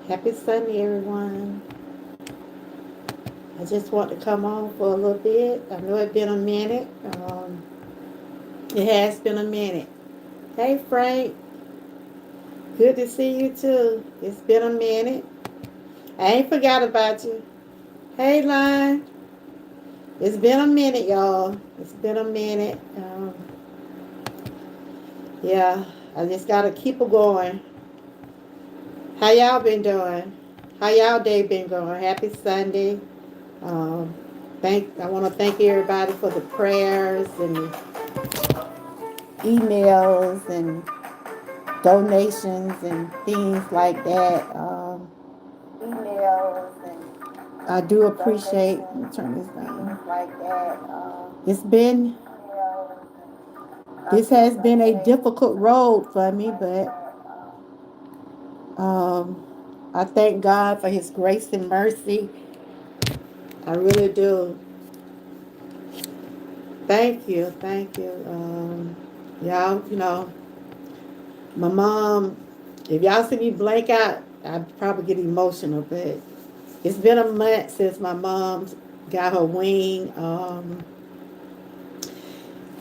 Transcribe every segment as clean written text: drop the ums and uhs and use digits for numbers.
Happy Sunday, everyone. I just want to come on for a little bit. I know it's been a minute. It has been a minute. Hey, Frank. Good to see you, too. It's been a minute. I ain't forgot about you. Hey, Line. It's been a minute, y'all. It's been a minute. Yeah, I just got to keep it going. How y'all been doing? How y'all day been going? Happy Sunday. Um, I want to thank everybody for the prayers and the emails and donations and things like that. Emails and I do appreciate. Let me turn this down. Things like that. It's been. This has been a difficult road for me, but um, I thank God for His grace and mercy. I really do. Thank you, thank you. Y'all, my mom, if y'all see me blank out, I probably get emotional, but it's been a month since my mom got her wing.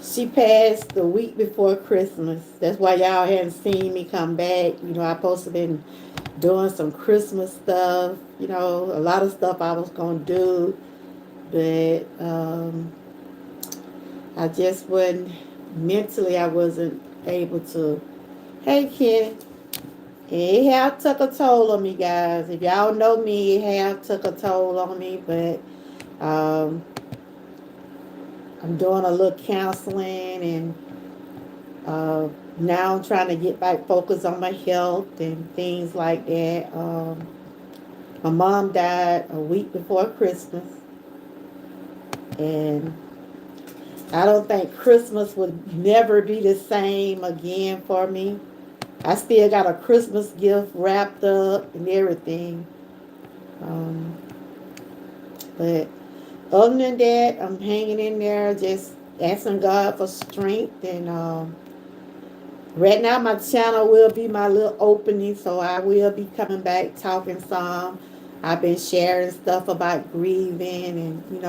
She passed the week before Christmas. That's why y'all hadn't seen me come back. I supposed to been doing some Christmas stuff, a lot of stuff I was going to do, but I just wasn't, mentally I wasn't able to. Hey, Kenny. It have took a toll on me, guys. If y'all know me, it have took a toll on me. But um, I'm doing a little counseling, and now I'm trying to get back focused on my health and things like that. My mom died a week before Christmas, and I don't think Christmas would never be the same again for me. I still got a Christmas gift wrapped up and everything. Um, but other than that, I'm hanging in there, just asking God for strength. And right now, my channel will be my little opening, so I will be coming back talking some. I've been sharing stuff about grieving, and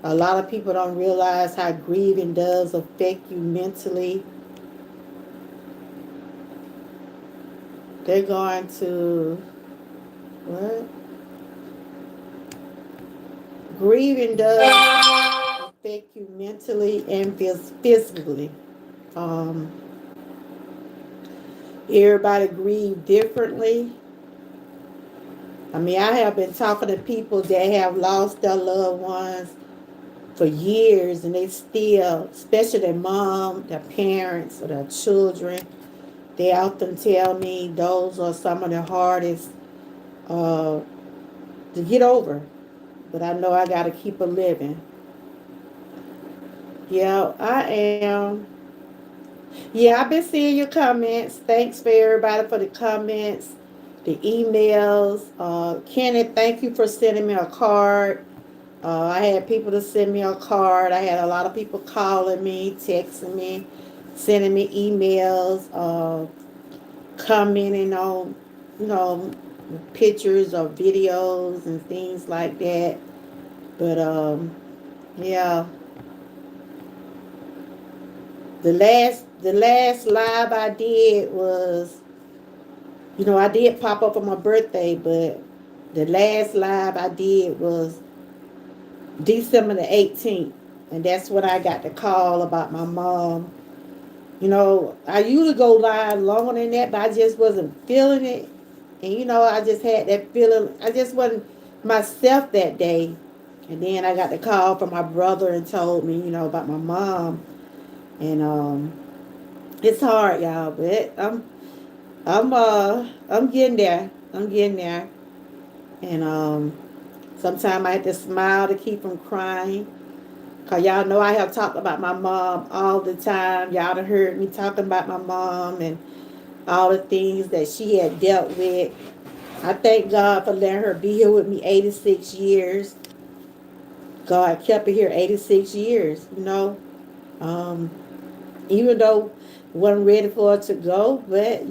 a lot of people don't realize how grieving does affect you mentally. They're going to what? Grieving does affect you mentally and physically. Um, Everybody grieve differently. I mean, I have been talking to people that have lost their loved ones for years, and they still, especially their mom, their parents, or their children, they often tell me those are some of the hardest uh, to get over. But I know I got to keep it living. Yeah, I am. Yeah, I've been seeing your comments. Thanks for everybody for the comments, the emails. Kenneth, thank you for sending me a card. I had people to send me a card. I had a lot of people calling me, texting me, sending me emails, commenting on, you know, pictures or videos and things like that. But yeah, the last live I did was, I did pop up on my birthday, but the last live I did was December the 18th. And that's when I got the call about my mom. I usually go live longer than that, but I just wasn't feeling it. And, I just had that feeling. I just wasn't myself that day. And then I got the call from my brother and told me, about my mom. And it's hard, y'all, but I'm getting there. I'm getting there. And sometimes I have to smile to keep from crying. Cause y'all know I have talked about my mom all the time. Y'all done heard me talking about my mom and all the things that she had dealt with. I thank God for letting her be here with me 86 years. God kept her here 86 years. Um, Even though wasn't ready for her to go, but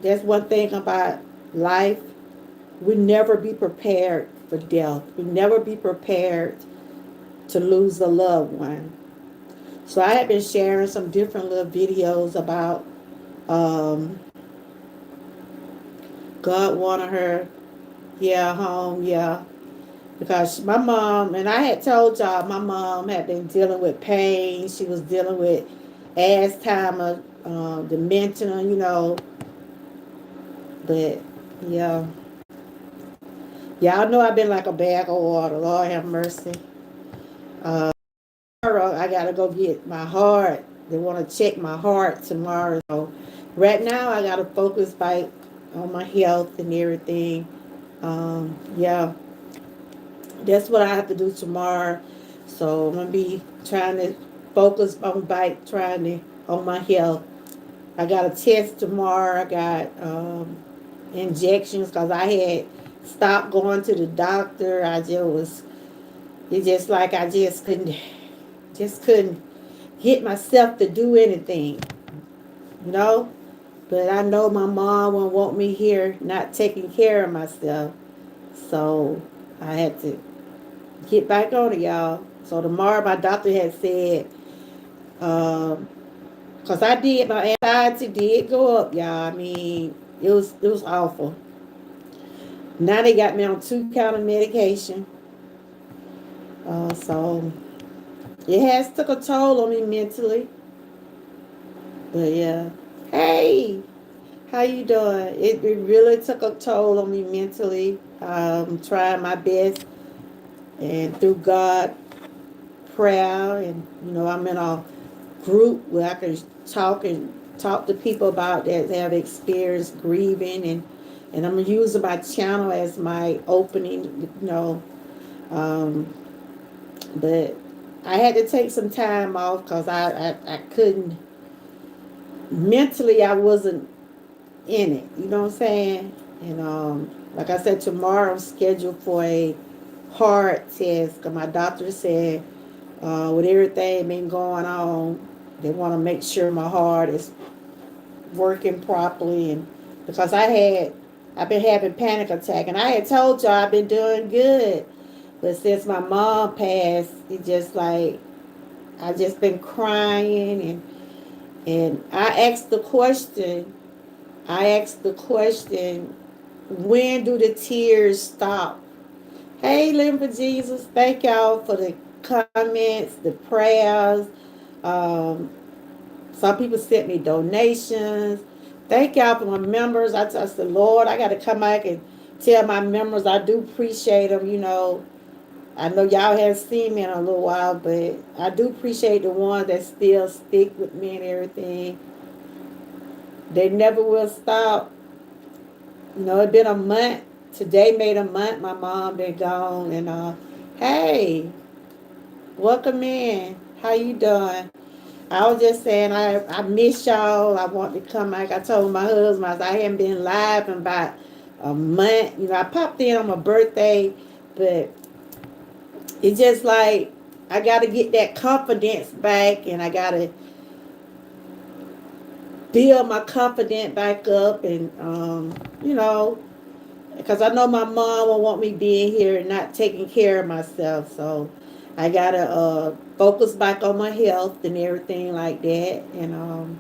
that's one thing about life. We never be prepared for death. We never be prepared to lose a loved one. So I have been sharing some different little videos about um, God wanted her, yeah, home, yeah. Because my mom, and I had told y'all, my mom had been dealing with pain. She was dealing with Alzheimer, dementia, But, yeah. Y'all know I've been like a bag of water. Lord have mercy. Uh, Tomorrow, I got to go get my heart. They want to check my heart tomorrow. So, right now, I got to focus on my health and everything. Yeah. That's what I have to do tomorrow. So I'm gonna be trying to focus on trying to on my health. I got a test tomorrow. I got injections because I had stopped going to the doctor. It's just like I just couldn't get myself to do anything, you know. But I know my mom won't want me here not taking care of myself. So I had to get back on it, y'all. So tomorrow, my doctor had said, cause my anxiety did go up, y'all. I mean, it was awful. Now they got me on 2 kind of medication. So it has took a toll on me mentally. But yeah, hey, how you doing? It really took a toll on me mentally. Trying my best, and through God prayer, and I'm in a group where I can talk to people about that they have experienced grieving, and I'm using my channel as my opening, um, but I had to take some time off because I couldn't mentally, I wasn't in it, you know what I'm saying? And like I said, tomorrow I'm scheduled for a heart test because my doctor said with everything been going on, they want to make sure my heart is working properly, and because I've been having panic attack, and I had told y'all I've been doing good, but since my mom passed, it just like I just been crying, and I asked the question, when do the tears stop? Hey, living for Jesus, thank y'all for the comments, the prayers. um Some people sent me donations. Thank y'all for my members. I said, Lord, I got to come back and tell my members I do appreciate them. I know y'all haven't seen me in a little while, but I do appreciate the ones that still stick with me and everything. They never will stop. It's been a month. Today made a month. My mom been gone, and hey, welcome in. How you doing? I was just saying I miss y'all. I want to come back. I told my husband I hadn't been live in about a month. I popped in on my birthday, but it's just like I got to get that confidence back, and I got to build my confidence back up, and because I know my mom will want me being here and not taking care of myself. So I gotta focus back on my health and everything like that, and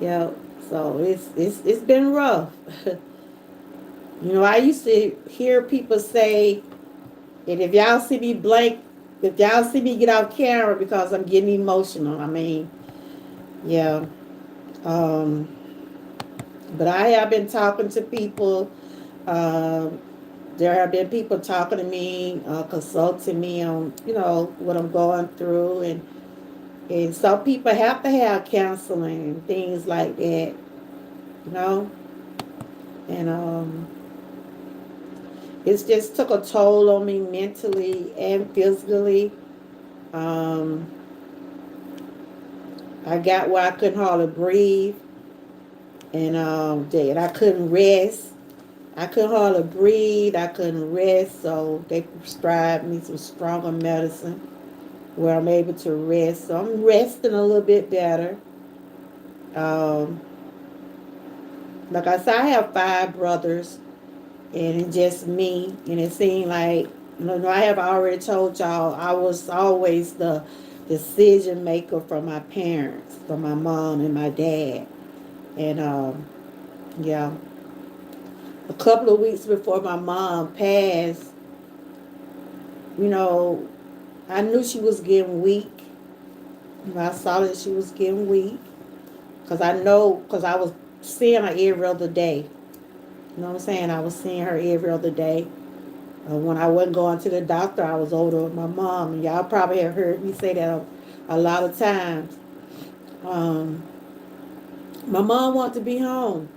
yeah, so it's been rough. I used to hear people say, and if y'all see me get off camera because I'm getting emotional. I mean, yeah. Um, but I have been talking to people. Uh, there have been people talking to me, consulting me on, what I'm going through, and some people have to have counseling and things like that, you know, and it's just took a toll on me mentally and physically. Um, I got where I couldn't hardly breathe, and that I couldn't rest. I couldn't hardly breathe. I couldn't rest, so they prescribed me some stronger medicine where I'm able to rest. So I'm resting a little bit better. Um, like I said, I have 5 brothers. and it's just me. And it seemed like, I have already told y'all I was always the decision maker for my parents, for my mom and my dad. And yeah, a couple of weeks before my mom passed, you know, I knew she was getting weak. I saw that she was getting weak because I was seeing her every other day. You know what I'm saying? I was seeing her every other day. When I wasn't going to the doctor, I was over with my mom. And y'all probably have heard me say that a lot of times. Um, my mom wanted to be home.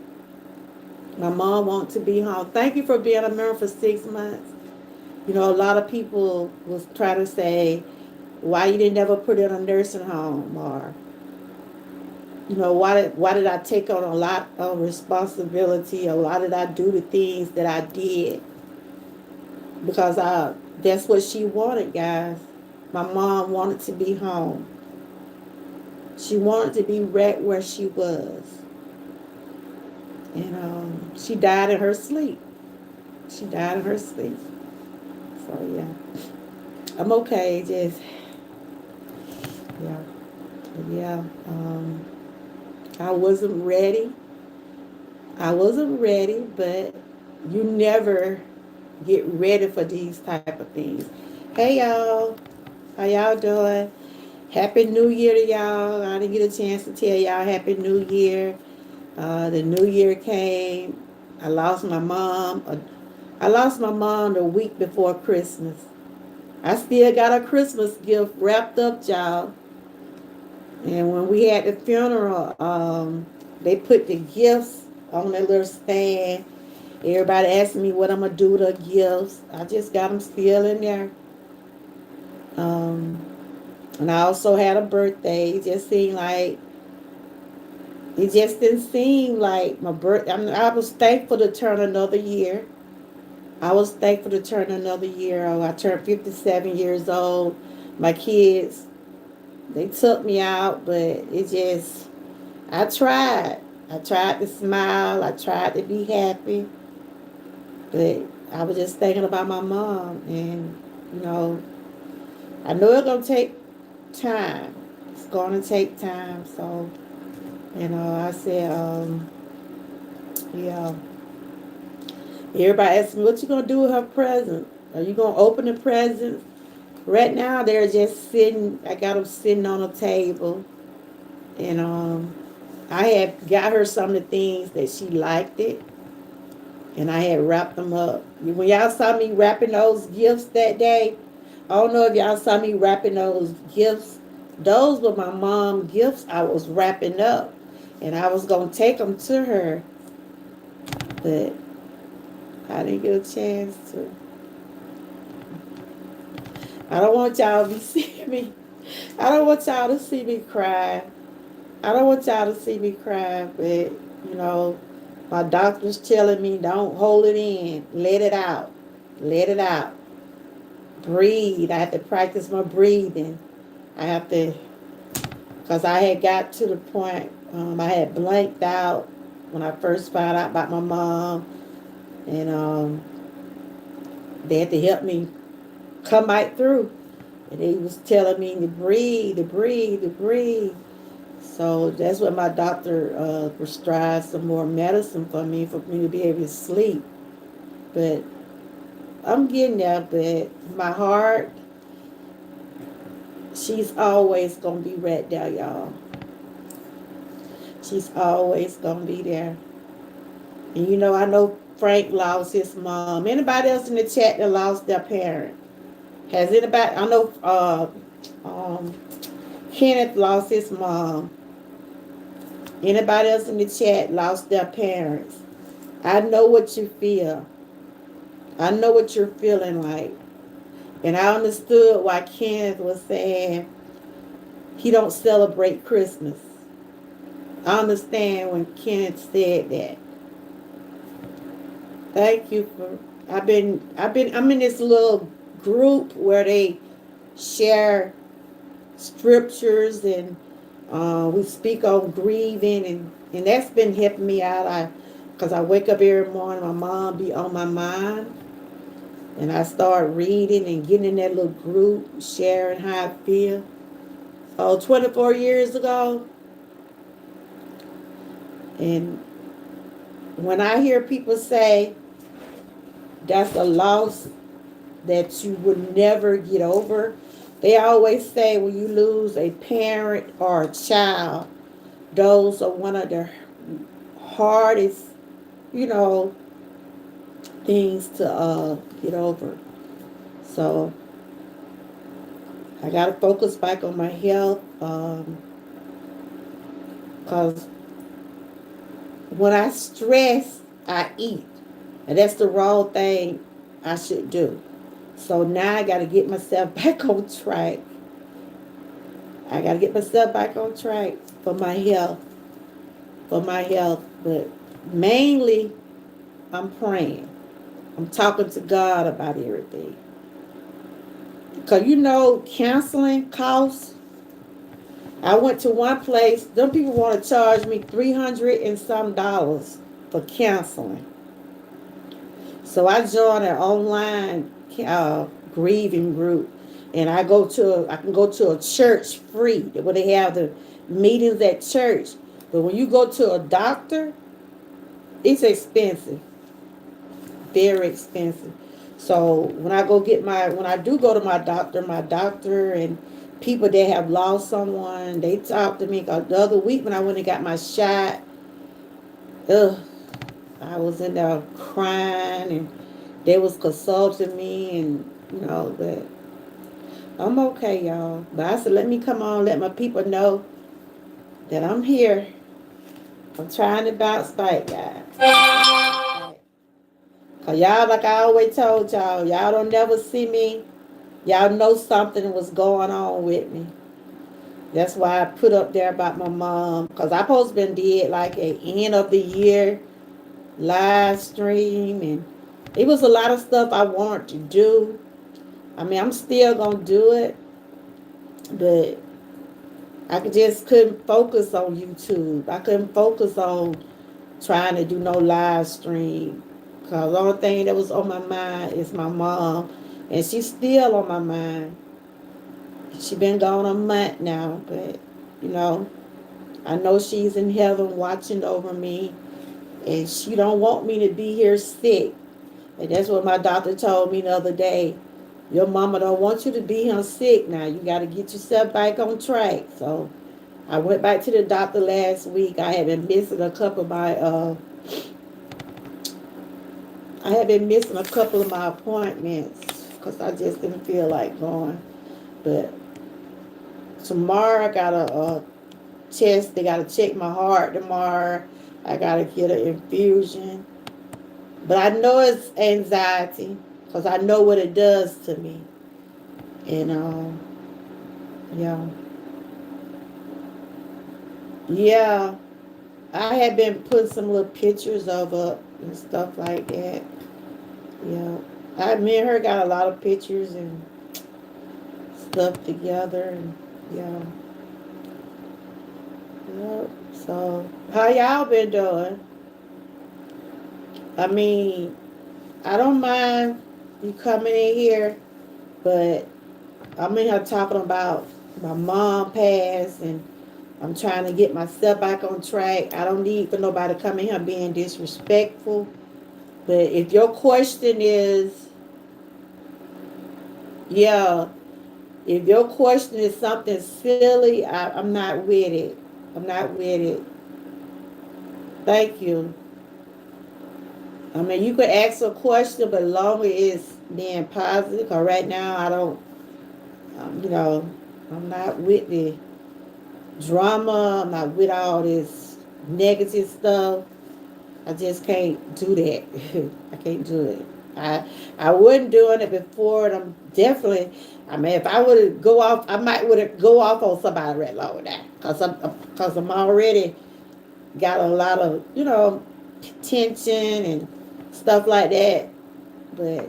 My mom wanted to be home. Thank you for being a member for 6 months. A lot of people was trying to say, why you didn't ever put her in a nursing home, or why did I take on a lot of responsibility, or why did I do the things that I did? Because that's what she wanted, guys. My mom wanted to be home. She wanted to be right where she was. And she died in her sleep. She died in her sleep. So yeah, I'm okay. Just yeah, yeah. I wasn't ready. I wasn't ready, but you never get ready for these type of things. Hey y'all, how y'all doing? Happy New Year to y'all. I didn't get a chance to tell y'all Happy New Year. The New Year came. I lost my mom. I lost my mom the week before Christmas. I still got a Christmas gift wrapped up, y'all. And when we had the funeral, they put the gifts on that little stand. Everybody asked me what I'm gonna do with the gifts. I just got them still in there. Um, and I also had a birthday. It just didn't seem like my birth. I was thankful to turn another year. I was thankful to turn another year. Oh, I turned 57 years old. My kids, they took me out, but it just, I tried. I tried to smile. I tried to be happy. But I was just thinking about my mom. And, you know, I know it's going to take time. It's going to take time. So, I said, yeah. Everybody asked me, what you going to do with her present? Are you going to open the present? Right now, they're just sitting. I got them sitting on a table. And I had got her some of the things that she liked it. And I had wrapped them up. When y'all saw me wrapping those gifts that day, I don't know if y'all saw me wrapping those gifts. Those were my mom gifts I was wrapping up. And I was going to take them to her. But I didn't get a chance to. I don't want y'all to be seeing me. I don't want y'all to see me cry. I don't want y'all to see me cry, but my doctor's telling me don't hold it in. Let it out. Let it out. Breathe. I have to practice my breathing. I have to, because I had got to the point, I had blanked out when I first found out about my mom, and they had to help me come right through. And he was telling me to breathe, to breathe, to breathe. So that's when my doctor prescribed some more medicine for me to be able to sleep. But I'm getting there. But my heart, she's always gonna be right there, y'all. She's always gonna be there. And I know Frank lost his mom. Anybody else in the chat that lost their parent? Has anybody? I know um, Kenneth lost his mom. Anybody else in the chat lost their parents? I know what you feel. I know what you're feeling like. And I understood why Kenneth was saying he don't celebrate Christmas. I understand when Kenneth said that. Thank you for I'm in this little group where they share scriptures, and we speak on grieving, and that's been helping me out. Because I wake up every morning, my mom be on my mind. And I start reading and getting in that little group, sharing how I feel. Oh, 24 years ago. And when I hear people say that's a loss that you would never get over, they always say when you lose a parent or a child, those are one of the hardest, you know, things to get over. So I got to focus back on my health, because when I stress, I eat. And that's the wrong thing I should do. So now I got to get myself back on track. I got to get myself back on track for my health, for my health. But mainly, I'm praying. I'm talking to God about everything. Because you know, counseling costs. I went to one place, them people want to charge me 300 and some dollars for counseling. So I joined an online grieving group, and I can go to a church free where they have the meetings at church. But when you go to a doctor, it's expensive, very expensive. So when I do go to my doctor and people that have lost someone, they talk to me. 'Cause the other week when I went and got my shot, ugh, I was in there crying, and they was consulting me, and but I'm okay, y'all. But I said, let me come on, let my people know that I'm here. I'm trying to bounce back, guys. Cause y'all, like I always told y'all don't never see me. Y'all know something was going on with me. That's why I put up there about my mom. Cause I supposed to been dead like at end of the year live stream, and it was a lot of stuff I wanted to do. I mean, I'm still gonna do it, but just couldn't focus on YouTube. I couldn't focus on trying to do no live stream. Cause the only thing that was on my mind is my mom, and she's still on my mind. She been gone a month now, but you know, I know she's in heaven watching over me, and she don't want me to be here sick. And that's what my doctor told me the other day. Your mama don't want you to be here sick now. You got to get yourself back on track. So I went back to the doctor last week. I had been missing a couple of my appointments because I just didn't feel like going. But tomorrow I got a test. They got to check my heart tomorrow. I got to get an infusion. But I know it's anxiety because I know what it does to me. And yeah, yeah. I had been putting some little pictures of her and stuff like that. Yeah, me and her got a lot of pictures and stuff together, and yeah, yeah. So how y'all been doing? I mean, I don't mind you coming in here, but I'm in here talking about my mom passed, and I'm trying to get myself back on track. I don't need for nobody to come in here being disrespectful. But if your question is, yeah, if your question is something silly, I'm not with it. I'm not with it. Thank you. I mean, you could ask a question, but long as it's being positive. Cause right now, I don't, you know, I'm not with the drama. I'm not with all this negative stuff. I just can't do that. I can't do it. I wasn't doing it before, and I'm definitely. I mean, if I would go off, I might would go off on somebody right low now, cause I'm already got a lot of tension and stuff like that. But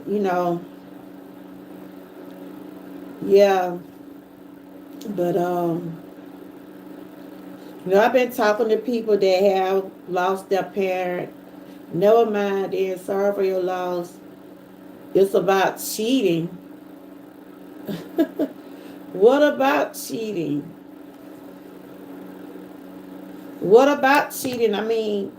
yeah. But I've been talking to people that have lost their parent. Never mind then. Sorry for your loss. It's about cheating. What about cheating? What about cheating? I mean,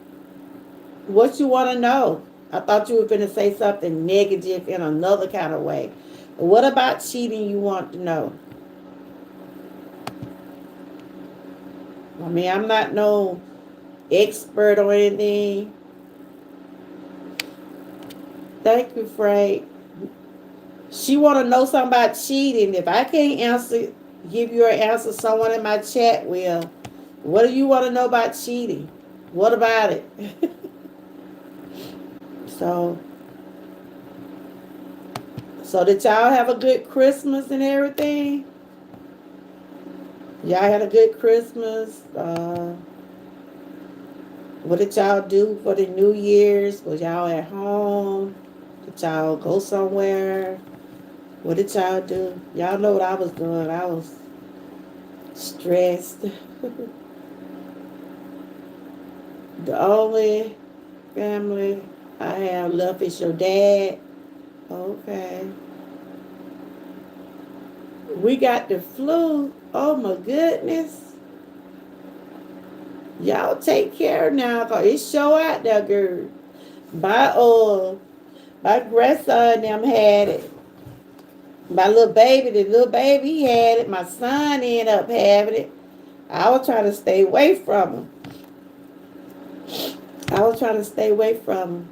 what you want to know? I thought you were going to say something negative in another kind of way. What about cheating you want to know? I mean, I'm not no expert or anything. Thank you, Frank. She want to know something about cheating. If I can't answer, give you an answer, someone in my chat will. What do you want to know about cheating? What about it? so, so did y'all have a good Christmas and everything? Y'all had a good Christmas. What did y'all do for the New Year's? Was y'all at home? Did y'all go somewhere? What did y'all do? Y'all know what I was doing. I was stressed. The only family I have left is your dad. Okay. We got the flu. Oh my goodness. Y'all take care now, cause it's show out there, girl. My grandson them had it. My little baby, he had it. My son ended up having it. I was trying to stay away from him. I was trying to stay away from him.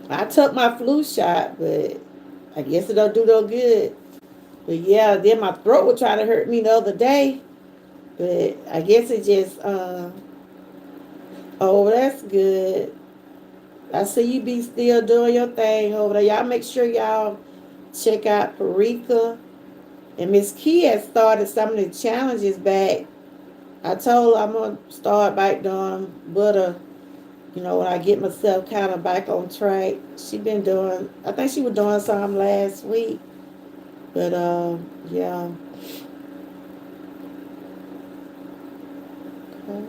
I took my flu shot, but I guess it don't do no good. But yeah, then my throat was trying to hurt me the other day. But I guess it just, oh, that's good. I see you be still doing your thing over there. Y'all make sure y'all check out Parika. And Miss Key has started some of the challenges back. I told her I'm going to start back doing butter, when I get myself kind of back on track. She been doing, I think she was doing some last week. But, yeah. Okay.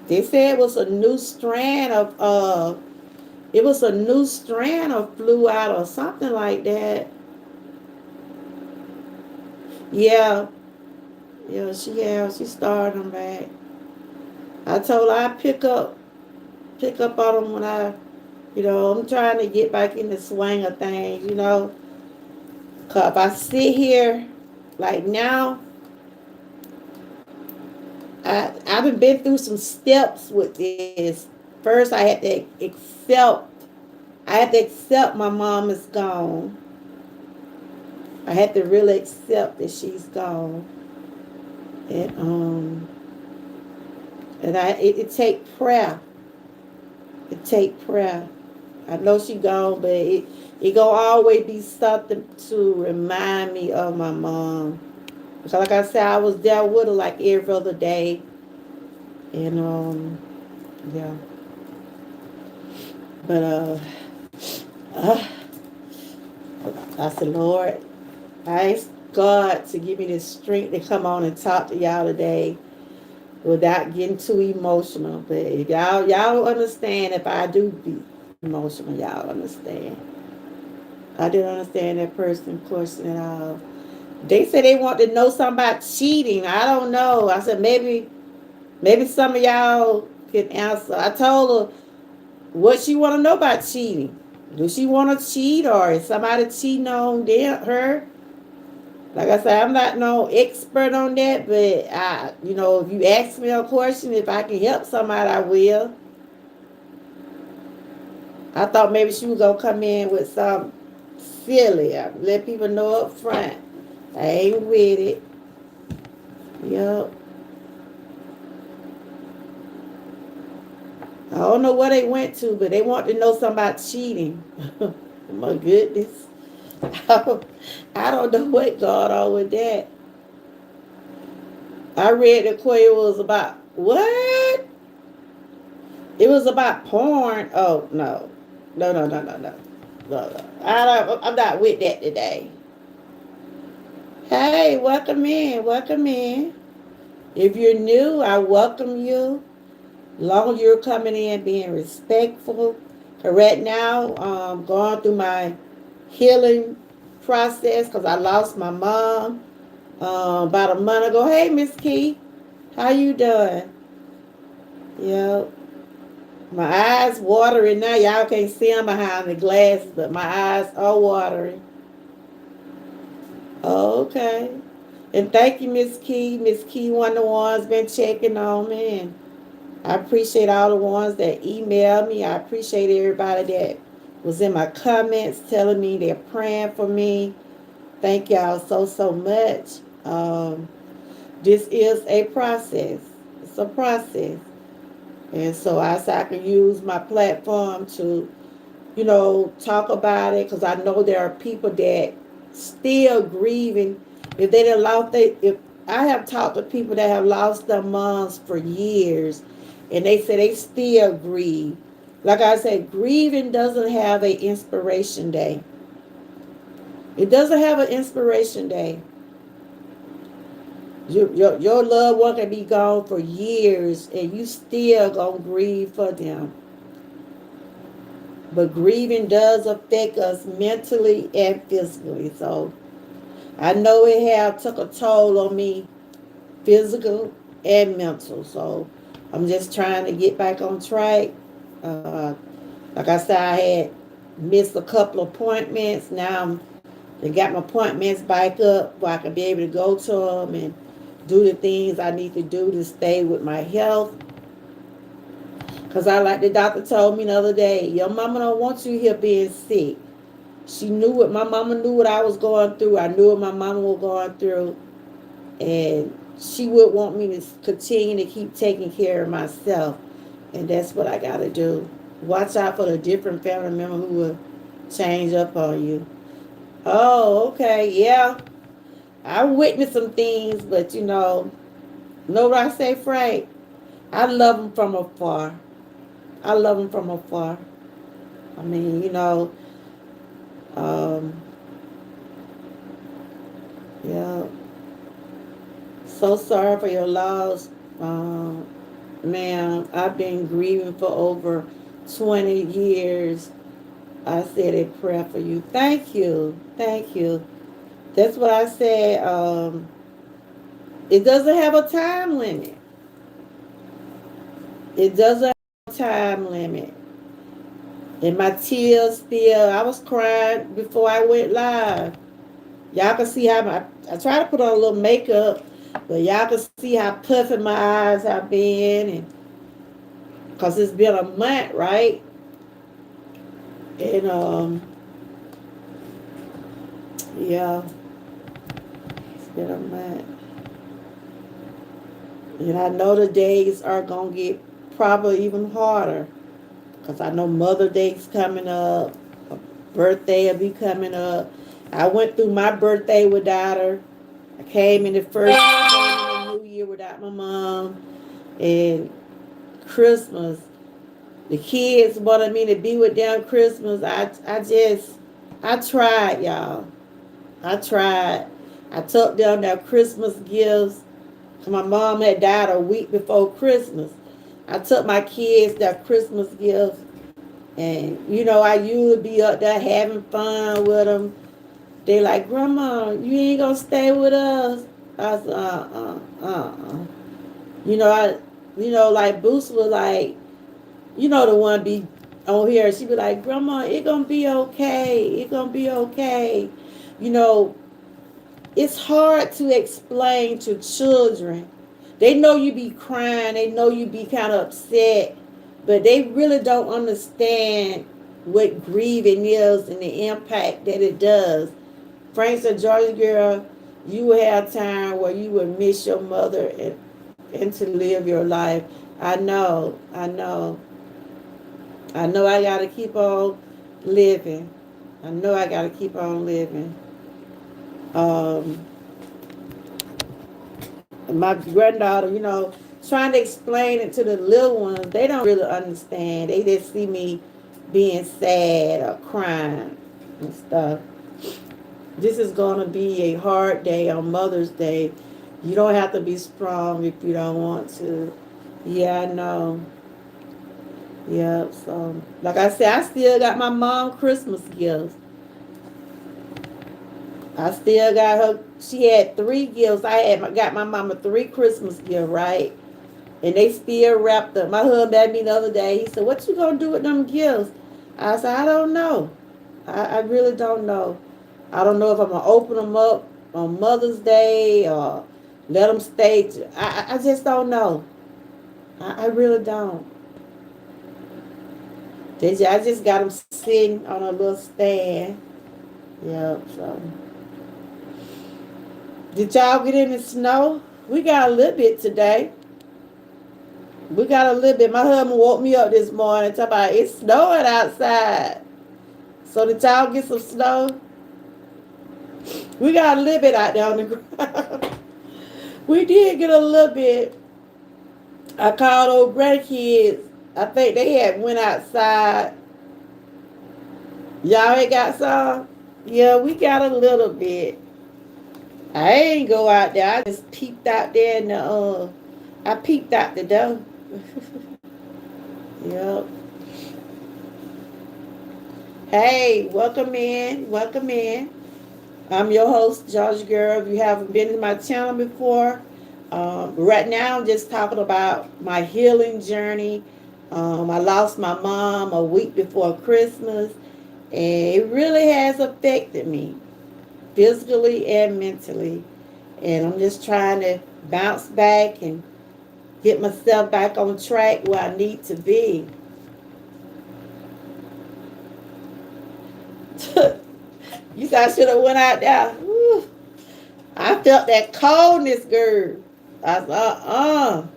They said it was a new strand of flu out or something like that. Yeah. Yeah, she started them back. I told her I'd pick up on them when I'm trying to get back in the swing of things. Cause if I sit here like now, I've been through some steps with this. First, I had to accept my mom is gone. I had to really accept that she's gone, and it take prayer. It take prayer. I know she gone, but it gonna always be something to remind me of my mom. So like I said, I was there with her like every other day, and yeah. But uh I said, Lord, I ask God to give me the strength to come on and talk to y'all today without getting too emotional. But if y'all understand if I do be emotional, y'all understand. I didn't understand that person question at all. They said they want to know something about cheating. I don't know. I said maybe some of y'all can answer. I told her what she want to know about cheating. Do she want to cheat or is somebody cheating on her? Like I said, I'm not no expert on that, but if you ask me a question, if I can help somebody, I will. I thought maybe she was gonna come in with some silly. I let people know up front. I ain't with it. Yup. I don't know where they went to, but they want to know something about cheating. My goodness. I don't know what got on with that. I read the quote was about what? It was about porn. Oh no. No, no, no, no, no. No. I'm not with that today. Hey, welcome in. Welcome in. If you're new, I welcome you. Long as you're coming in being respectful. Right now, going through my healing process because I lost my mom about a month ago. Hey, Miss Key, how you doing? Yeah, my eyes watering now. Y'all can't see them behind the glasses, but my eyes are watering. Okay. And thank you, Miss Key. Miss Key, one of the ones been checking on me, and I appreciate all the ones that emailed me. I appreciate everybody that was in my comments telling me they're praying for me. Thank y'all so much. This is a process. It's a process. And so I can use my platform to, talk about it because I know there are people that still grieving. If they didn't lost they if I have talked to people that have lost their moms for years and they say they still grieve. Like I said, grieving doesn't have an inspiration day. It doesn't have an inspiration day. Your loved one can be gone for years and you still gonna grieve for them. But grieving does affect us mentally and physically. So I know it have took a toll on me, physical and mental. So I'm just trying to get back on track. Uh, like I said, I had missed a couple appointments. Now I got my appointments back up where I can be able to go to them and do the things I need to do to stay with my health. Because I like the doctor told me the other day, your mama don't want you here being sick. She knew what my mama knew what I was going through. I knew what my mama was going through. And she would want me to continue to keep taking care of myself. And that's what I got to do. Watch out for the different family member who will change up on you. Oh, okay. Yeah. I witnessed some things, but know what I say, Frank? I love them from afar. I love them from afar. I mean, um, yeah. So sorry for your loss. Um, ma'am, I've been grieving for over 20 years. I said a prayer for you. Thank you. Thank you. That's what I said. It doesn't have a time limit. It doesn't have a time limit. And my tears still, I was crying before I went live. Y'all can see how I try to put on a little makeup, but y'all can see how puffy my eyes have been, and because it's been a month, right? And yeah, it's been a month, and I know the days are gonna get probably even harder, because I know Mother Day's coming up, a birthday will be coming up. I went through my birthday without her. I came in the New Year without my mom, and Christmas. The kids wanted me to be with them Christmas. I tried, y'all. I tried. I took them their Christmas gifts. My mom had died a week before Christmas. I took my kids their Christmas gifts. And, I usually be up there having fun with them. They like, Grandma, you ain't going to stay with us. I said, You know, like Boost was like, the one be on here. She be like, Grandma, it gonna be okay. It gonna be okay. You know, it's hard to explain to children. They know you be crying. They know you be kind of upset, but they really don't understand what grieving is and the impact that it does. Frank said, Georgia girl, you will have time where you will miss your mother and to live your life. I know. I got to keep on living. I know I got to keep on living. Um, my granddaughter, trying to explain it to the little ones, they don't really understand. They just see me being sad or crying and stuff. This is going to be a hard day on Mother's Day. You don't have to be strong if you don't want to. Yeah, I know. Yeah, so like I said, I still got my mom Christmas gifts. I still got her. She had 3 gifts. Got my mama 3 Christmas gifts, right? And they still wrapped up. My husband asked me the other day. He said, "What you gonna do with them gifts?" I said, "I don't know. I really don't know. I don't know if I'm gonna open them up on Mother's Day or let them stay. I just don't know. I really don't. I just got them sitting on a little stand. Yep. So, did y'all get any snow? We got a little bit today. We got a little bit. My husband woke me up this morning talking about it's snowing outside. So did y'all get some snow? We got a little bit out there on the ground. We did get a little bit. I called old grandkids. I think they had went outside. Y'all ain't got some? Yeah, we got a little bit. I ain't go out there. I just peeped out there in the I peeped out the door. Yep. Hey, welcome in. Welcome in. I'm your host, George Girl. If you haven't been to my channel before, right now I'm just talking about my healing journey. I lost my mom a week before Christmas, and it really has affected me physically and mentally. And I'm just trying to bounce back and get myself back on track where I need to be. You thought I should have went out there. Woo. I felt that coldness, girl. I said,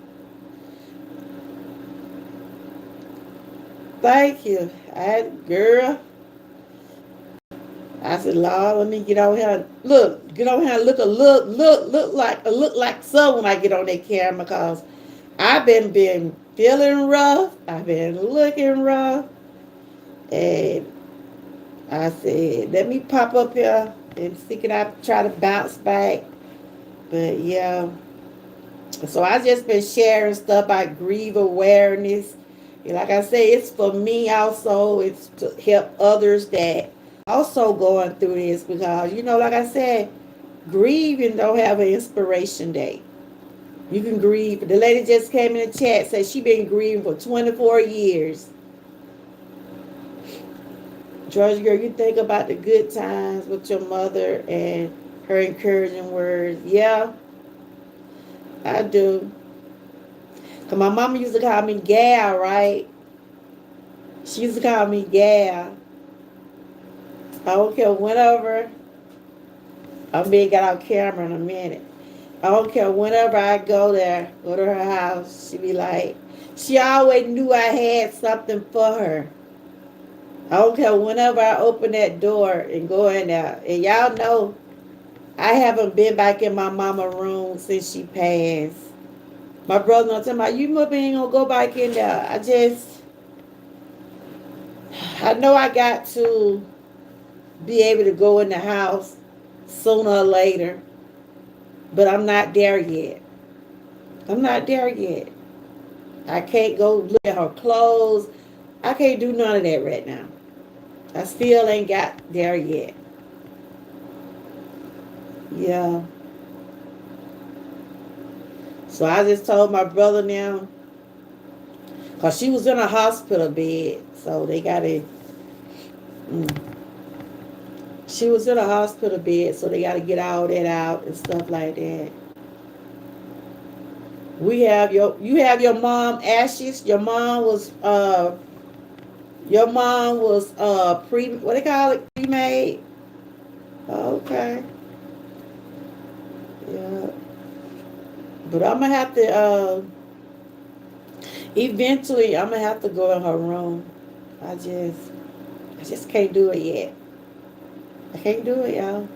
thank you. Girl. I said, Lord, let me get on here. Get on here and look like so when I get on that camera, because I've been feeling rough. I've been looking rough. And I said, let me pop up here and see can I try to bounce back. But yeah. So I just been sharing stuff about grief awareness. And like I say, it's for me also. It's to help others that also going through this, because like I said, grieving don't have an expiration date. You can grieve. The lady just came in the chat, said she been grieving for 24 years. George girl, you think about the good times with your mother and her encouraging words. Yeah, I do. Cause my mama used to call me Gal, right? She used to call me Gal. I don't care whenever. I'm being got out camera in a minute. I don't care whenever I go there, go to her house. She be like, she always knew I had something for her. I don't care whenever I open that door and go in there. And y'all know I haven't been back in my mama room since she passed. My brother not talking about, you must ain't gonna go back in there. I know I got to be able to go in the house sooner or later, but I'm not there yet. I'm not there yet. I can't go look at her clothes. I can't do none of that right now. I still ain't got there yet. Yeah. So I just told my brother now, because she was in a hospital bed, so they got to, she was in a hospital bed, so they got to get all that out and stuff like that. You have your mom ashes. Your mom was what they call it, cremated. Okay. Yeah. But I'm gonna have to eventually I'm gonna have to go in her room. I just can't do it yet. I can't do it, y'all.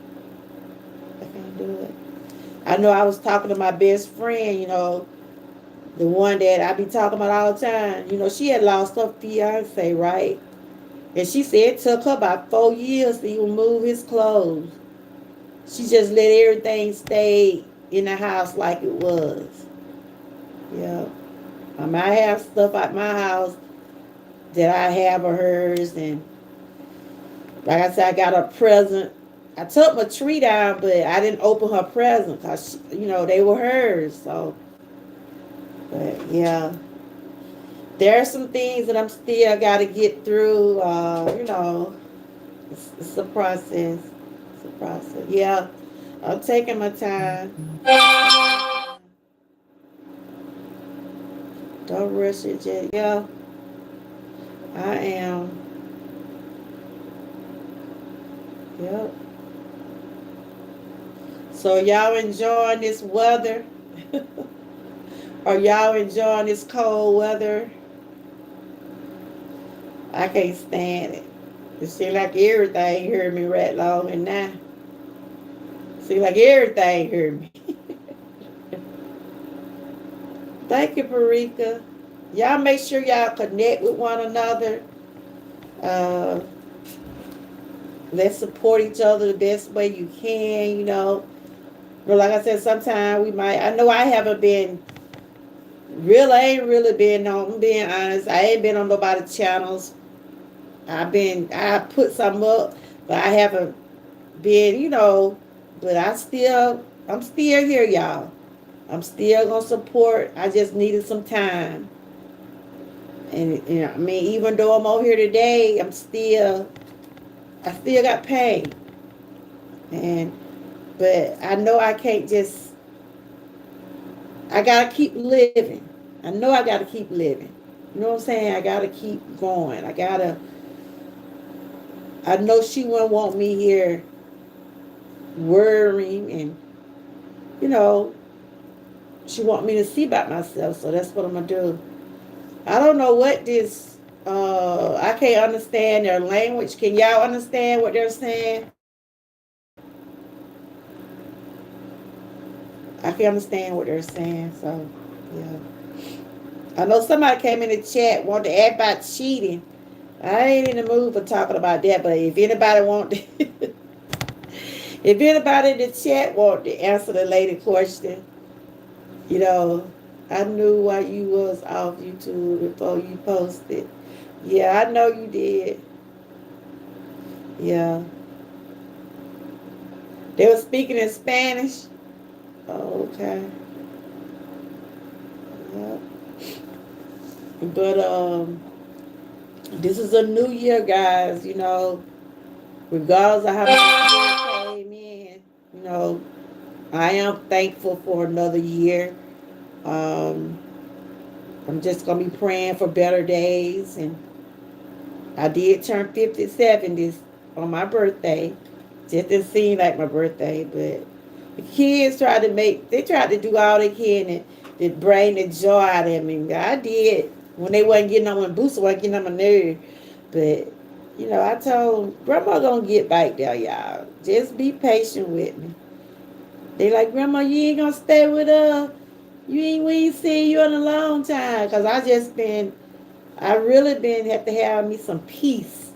I can't do it. I know I was talking to my best friend, the one that I be talking about all the time. She had lost her fiance, right? And she said it took her about 4 years to even move his clothes. She just let everything stay in the house like it was. Yeah. I might have stuff at my house that I have of hers. And like I said, I got a present. I took my tree down, but I didn't open her present because, they were hers. So, but yeah, there are some things that I'm still got to get through. It's a process. It's a process. Yeah, I'm taking my time. Don't rush it, Jay. Yeah, I am. Yep. So y'all enjoying this weather? Are y'all enjoying this cold weather? I can't stand it. It seems like everything heard me right long and now. Seems like everything heard me. Thank you, Parika. Y'all make sure y'all connect with one another. Uh, let's support each other the best way you can. But like I said, sometimes we might. I know I haven't been. I ain't really been on. I'm being honest. I ain't been on nobody's channels. I put some up, but I haven't been. But I'm still here, y'all. I'm still gonna support. I just needed some time, and I mean, even though I'm on here today, I still got pain, and but I know I can't just. I gotta keep living. I know I gotta keep living. You know what I'm saying? I gotta keep going. I know she wouldn't want me here worrying, and you know, she want me to see about myself. So that's what I'm gonna do. I don't know what this. I can't understand their language. Can y'all understand what they're saying? I can understand what they're saying. So yeah. I know somebody came in the chat wanted to ask about cheating. I ain't in the mood for talking about that, but if anybody want to, if anybody in the chat want to answer the lady question, you know, I knew why you was off YouTube before you posted. Yeah, I know you did. Yeah. They were speaking in Spanish. Oh, okay. Yeah. But this is a new year, guys. Regardless of how many people came in, you know, I am thankful for another year. Um, I'm just gonna be praying for better days, and I did turn 57 this on my birthday. Just didn't seem like my birthday, but the kids tried to do all they can to bring the joy out of me. I did when they wasn't getting on my boots, wasn't getting on my nerve. But I told Grandma gonna get back there, y'all. Just be patient with me. They like, Grandma, you ain't gonna stay with us. We ain't seen you in a long time. Cause I really been have to have me some peace.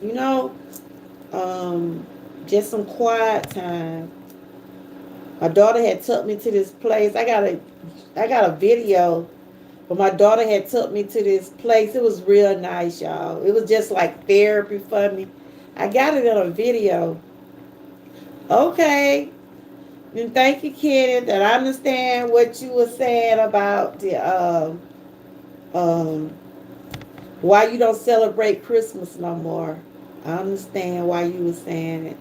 Just some quiet time. My daughter had took me to this place. I got a video, but my daughter had took me to this place. It was real nice, y'all. It was just like therapy for me. I got it on a video. Okay. And thank you, Kenneth. And I understand what you were saying about the um why you don't celebrate Christmas no more. I understand why you were saying it.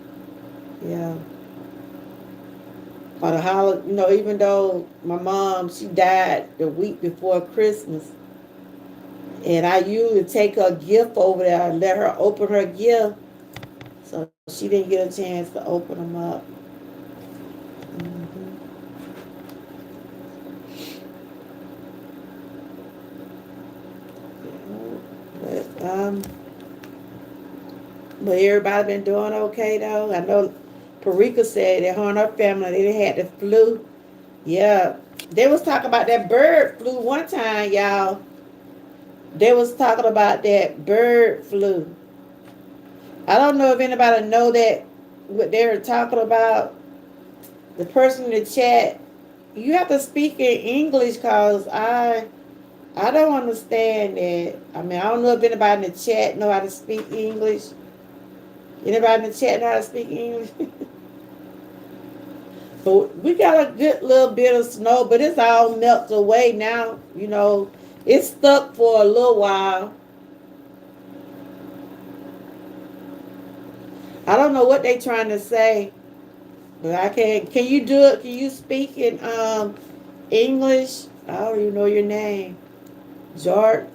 Yeah. Or the holiday, even though my mom, she died the week before Christmas, and I usually take her gift over there and let her open her gift, so she didn't get a chance to open them up. Mm-hmm. But but everybody been doing okay though. I know Parika said that her and her family they had the flu. Yeah, they was talking about that bird flu one time, y'all. They was talking about that bird flu. I don't know if anybody know that what they were talking about. The person in the chat, you have to speak in English, cause I don't understand that. I mean, I don't know if anybody in the chat know how to speak English. Anybody in the chat know how to speak English? But we got a good little bit of snow, but it's all melted away now. You know, it's stuck for a little while. I don't know what they trying to say, but I can. Can you do it? Can you speak in English? I don't even know your name. George,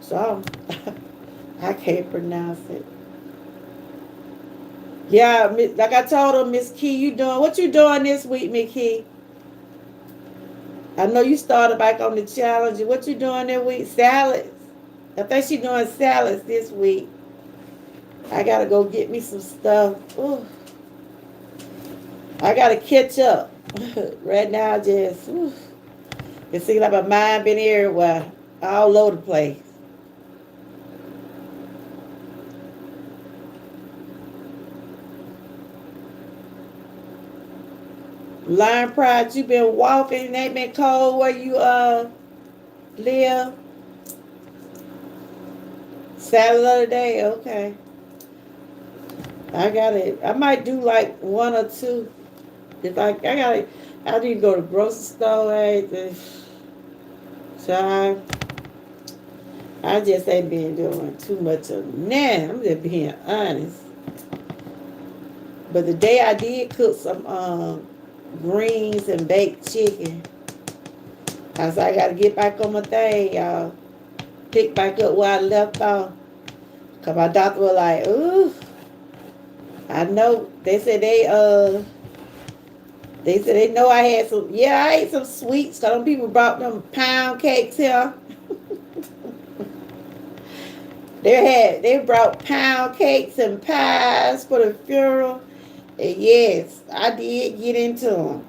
something. I can't pronounce it. Yeah, like I told her, Miss Key, you doing what you doing this week, Miss Key? I know you started back on the challenge. What you doing that week? Salads. I think she doing salads this week. I gotta go get me some stuff. Ooh, I gotta catch up. Right now, just it seems like my mind been everywhere, all over the place. Lion Pride, you been walking. It ain't been cold where you live. Saturday day, okay. I got it. I might do like one or two. If I got it, I need to go to the grocery store. So I just ain't been doing too much of that. I'm just being honest. But the day I did cook some greens and baked chicken, I said I got to get back on my thing, y'all. Pick back up where I left off. Cause my doctor was like, ooh, I know. They said they know I had some. Yeah, I ate some sweets. Cause them people brought them pound cakes here. They brought pound cakes and pies for the funeral. And yes, I did get into them.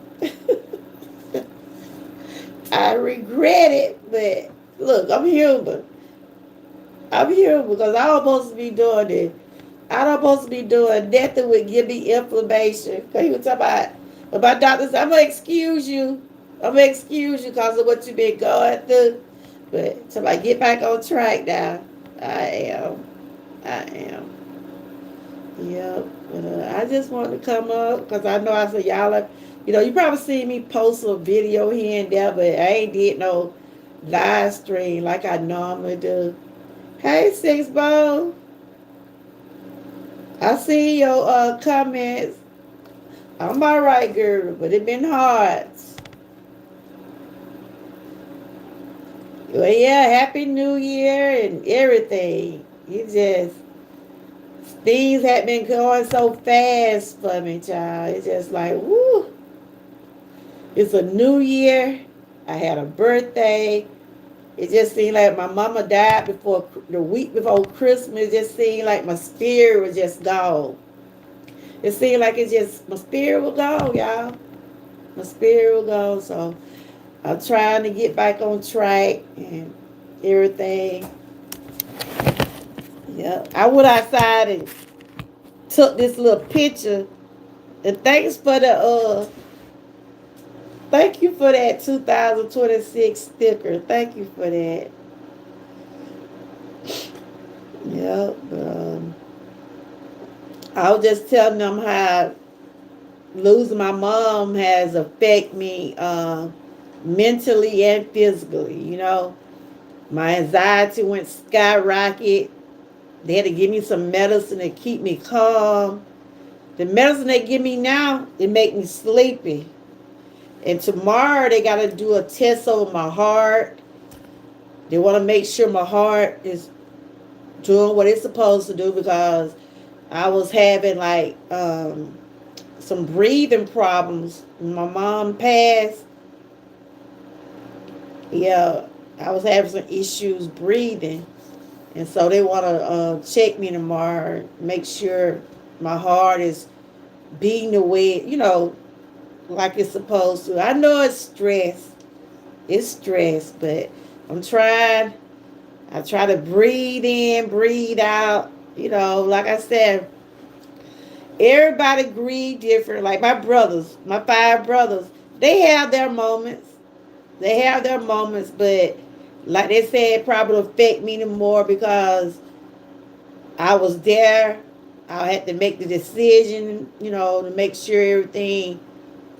I regret it, but look, I'm human. I'm human because I was supposed to be doing it. I don't supposed to be doing nothing would give me inflammation. Cause he was talking about, but my doctor said, I'm gonna excuse you. I'm gonna excuse you because of what you've been going through. But till I get back on track now, I am. I am. Yep. But, I just wanted to come up because I know I said y'all are, you probably seen me post a video here and there, but I ain't did no live stream like I normally do. Hey, Six Bow. I see your comments. I'm all right, girl, but it been hard. Well, yeah, Happy New Year and everything. It just, things have been going so fast for me, child. It's just like, woo. It's a new year. I had a birthday. It just seemed like my mama died before the week before Christmas. It just seemed like my spirit was just gone. It seemed like my spirit was gone, y'all. My spirit was gone. So I'm trying to get back on track and everything. Yeah. I went outside and took this little picture. And thank you for that 2026 sticker. Thank you for that. Yep. I was just telling them how losing my mom has affected me mentally and physically. My anxiety went skyrocket. They had to give me some medicine to keep me calm. The medicine they give me now, it make me sleepy. And tomorrow they got to do a test over my heart. They want to make sure my heart is doing what it's supposed to do because I was having like some breathing problems. When my mom passed, yeah, I was having some issues breathing. And so they want to check me tomorrow, make sure my heart is beating the way, like it's supposed to. I know it's stress. It's stress, but I'm trying. I try to breathe in, breathe out. Like I said, everybody grieve different. Like my brothers, my 5 brothers, they have their moments. They have their moments, but Like they said, it probably affect me no more because I was there. I had to make the decision, to make sure everything,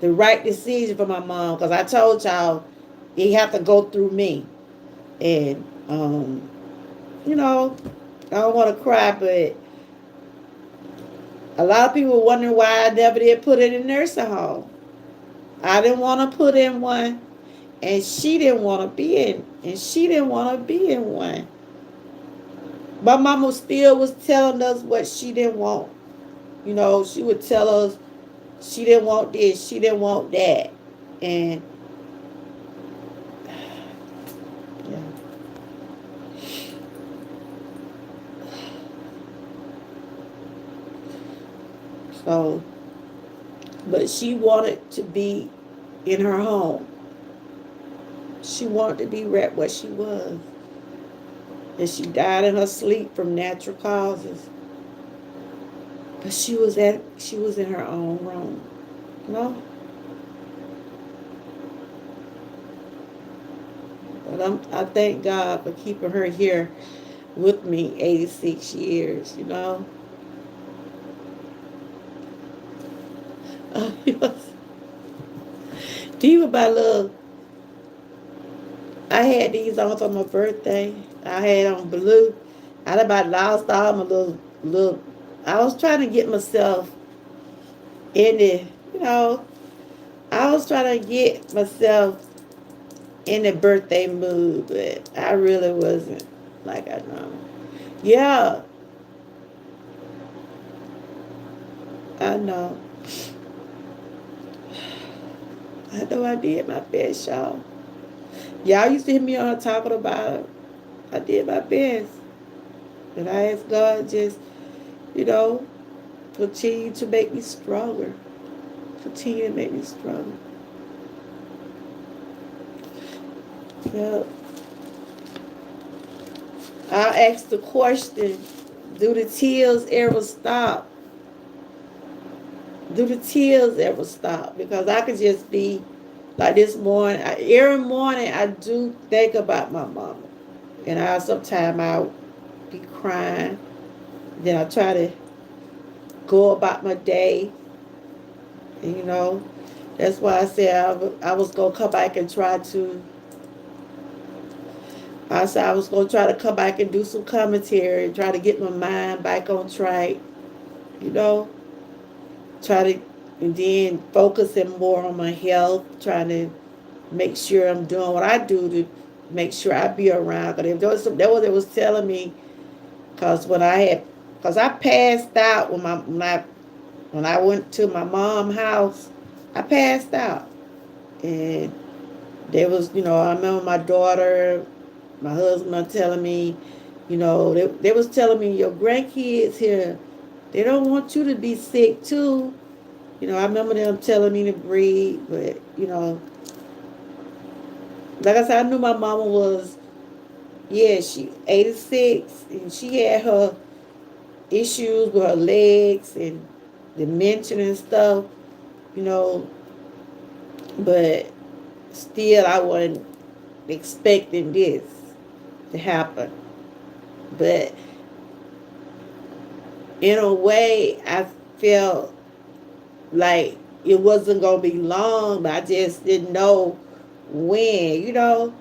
the right decision for my mom. Because I told y'all, it had to go through me. And, I don't want to cry, but a lot of people wondering why I never did put it in nursing home. I didn't want to put in one, and she didn't want to be in, and she didn't want to be in one. My mama still was telling us what she didn't want. She would tell us she didn't want this, she didn't want that. And yeah. So, but she wanted to be in her home. She wanted to be right where she was. And she died in her sleep from natural causes. But she was in her own room. But I thank God for keeping her here with me 86 years. These were my little, I had these on for my birthday. I had on blue. I about lost all my little, I was trying to get myself in the, you know, I was trying to get myself in the birthday mood, but I really wasn't like I know. Yeah, I know. I know I did my best, y'all. Y'all used to hear me on talking about it. I did my best. And I asked God just, you know, continue to make me stronger. Continue to make me stronger. Yeah. I asked the question, do the tears ever stop? Do the tears ever stop? Because I could just be like this morning. Every morning I do think about my mama. And sometimes I'll be crying. Then I try to go about my day. And, that's why I said I was going to come back and try to. I said I was going to try to come back and do some commentary and try to get my mind back on track. You know, try to, and then focusing more on my health, trying to make sure I'm doing what I do to make sure I be around. Because if there was that was it was telling me, because because I passed out when I went to my mom's house, I passed out. And there was, I remember my daughter, my husband are telling me, they was telling me, your grandkids here, they don't want you to be sick too. I remember them telling me to breathe, but, like I said, I knew my mama was, yeah, she 86, and she had her issues with her legs and dementia and stuff, you know, but still I wasn't expecting this to happen. But in a way, I felt like it wasn't going to be long, but I just didn't know when.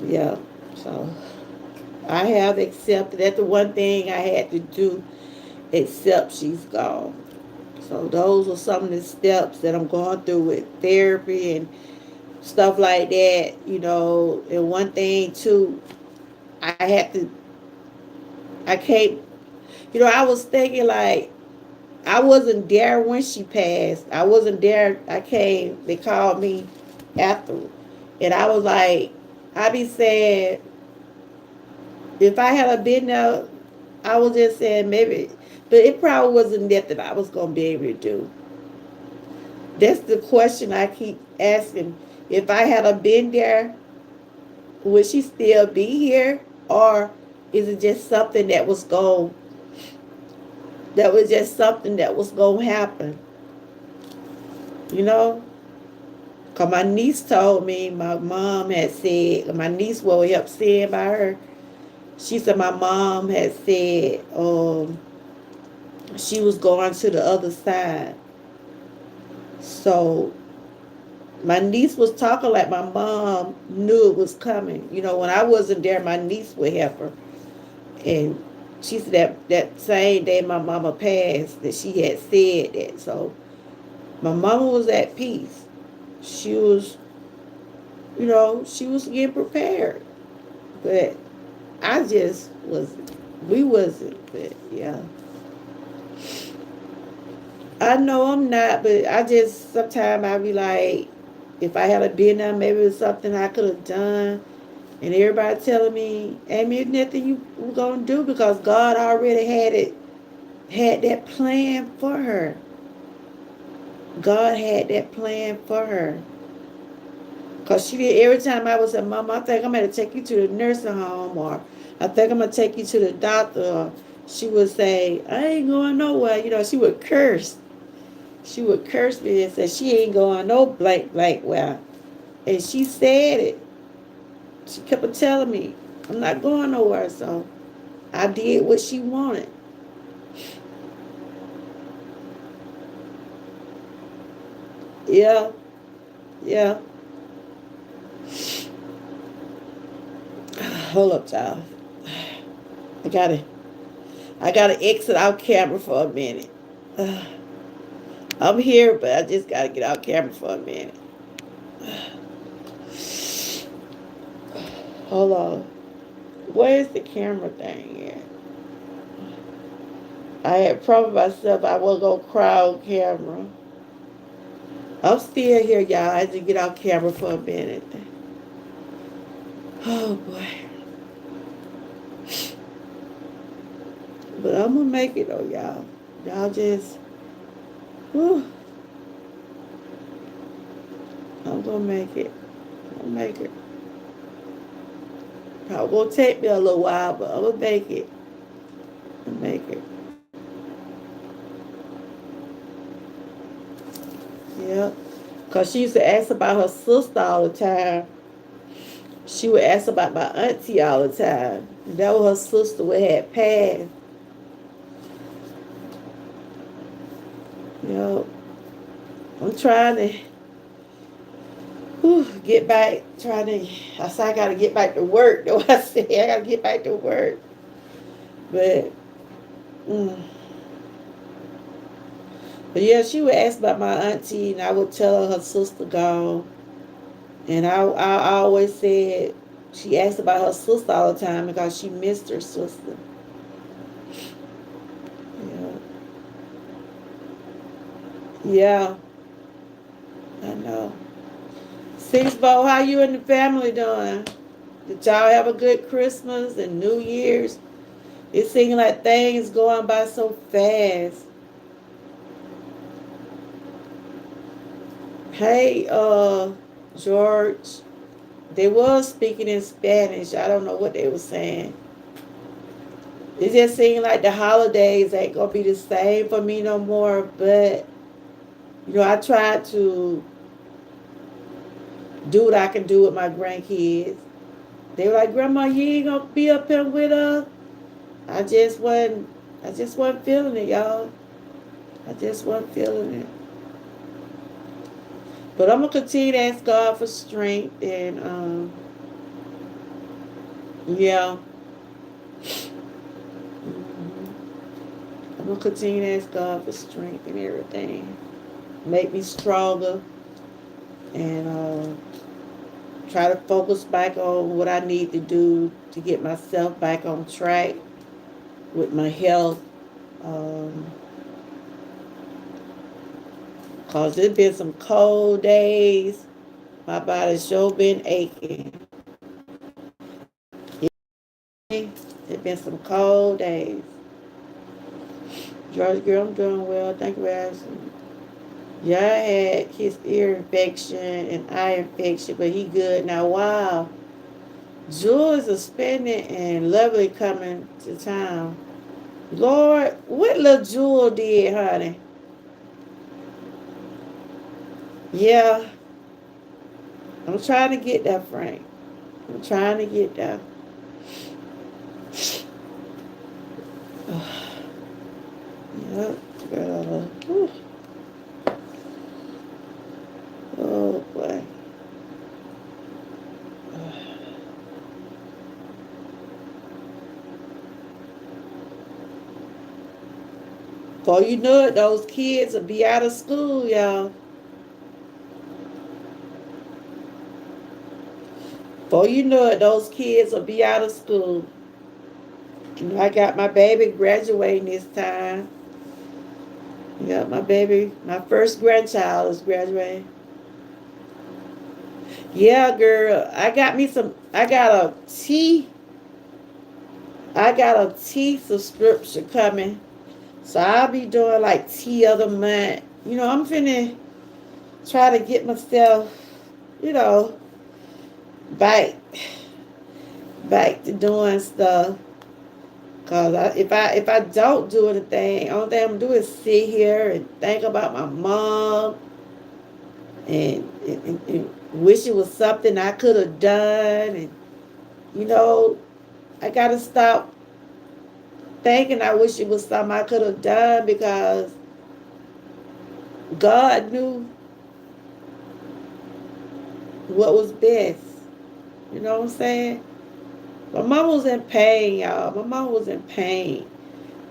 Yeah, so I have accepted. That's the one thing I had to do, accept she's gone. So those are some of the steps that I'm going through with therapy and stuff like that, And one thing too, I had to, I can't, I was thinking like, I wasn't there when she passed. I wasn't there. I came, they called me after. And I was like, I be saying, if I had been there, I was just saying maybe, but it probably wasn't that I was going to be able to do. That's the question I keep asking. If I had been there, would she still be here? Or is it just something that was just something that was going to happen? You know? Cause my niece told me my mom had said, my niece what helped saying by her. She said my mom had said she was going to the other side. So my niece was talking like my mom knew it was coming. You know, when I wasn't there, my niece would help her. And she said that same day my mama passed that she had said that. So my mama was at peace. She was, she was getting prepared. But I just wasn't. We wasn't. But yeah. I know I'm not, but I just, sometimes I be like, if I had been there, maybe it was something I could have done. And everybody telling me, Amy, it's nothing you were going to do because God already had that plan for her. God had that plan for her. Because she did, every time I was at Mama, I think I'm going to take you to the nursing home, or I think I'm going to take you to the doctor. Or she would say, I ain't going nowhere. She would curse. She would curse me and say, she ain't going no blank, blank where. And she said it. She kept on telling me, I'm not going nowhere. So I did what she wanted. Yeah, yeah. Hold up, child. I gotta, I gotta exit out camera for a minute. I'm here, but I just gotta get out camera for a minute. Hold on. Where's the camera thing at? I had promised myself I wasn't gonna cry on camera. I'm still here, y'all. I had to get out camera for a minute. Oh boy. But I'm gonna make it though, y'all. Y'all just, whew, I'm gonna make it. I'm gonna make it. Probably gonna take me a little while, but I'm gonna make it. I'm gonna make it. Yeah. Cause she used to ask about her sister all the time. She would ask about my auntie all the time. And that was her sister who had passed. You know, I'm trying to get back, I said I gotta get back to work. Though I said I gotta get back to work. But, mm, but yeah, she would ask about my auntie, and I would tell her sister gone. And I always said she asked about her sister all the time because she missed her sister. Yeah, yeah, I know. Six Bo, how you and the family doing? Did y'all have a good Christmas and New Year's? It seems like things going by so fast. Hey, George, they was speaking in Spanish. I don't know what they were saying. It just seemed like the holidays ain't gonna be the same for me no more. But I tried to do what I can do with my grandkids. They were like, Grandma, you ain't gonna be up here with us. I just wasn't. I just wasn't feeling it, y'all. I just wasn't feeling it. But I'm gonna continue to ask God for strength, and yeah, I'm gonna continue to ask God for strength and everything. Make me stronger, and try to focus back on what I need to do to get myself back on track with my health. Um, Cause it's been some cold days. My body's sure been aching. It's been some cold days. George girl, I'm doing well. Thank you for asking. Yeah, I had his ear infection and eye infection, but he good now. Wow. Jules is spending and Lovely coming to town. Lord, what little Jewel did, honey? Yeah, I'm trying to get there, Frank. I'm trying to get there. Yep. Girl. Oh boy. Before you know it, those kids will be out of school, y'all. Before you know it, those kids will be out of school. You know, I got my baby graduating this time. Yeah, my baby, my first grandchild is graduating. Yeah, girl, I got a tea subscription coming. So I'll be doing like tea of the month. You know, I'm finna try to get myself, you know, back back to doing stuff. Cause if I don't do anything, only thing I'm gonna do is sit here and think about my mom and wish it was something I could have done. And you know, I gotta stop thinking I wish it was something I could have done because God knew what was best. You know what I'm saying? My mom was in pain, y'all. My mom was in pain.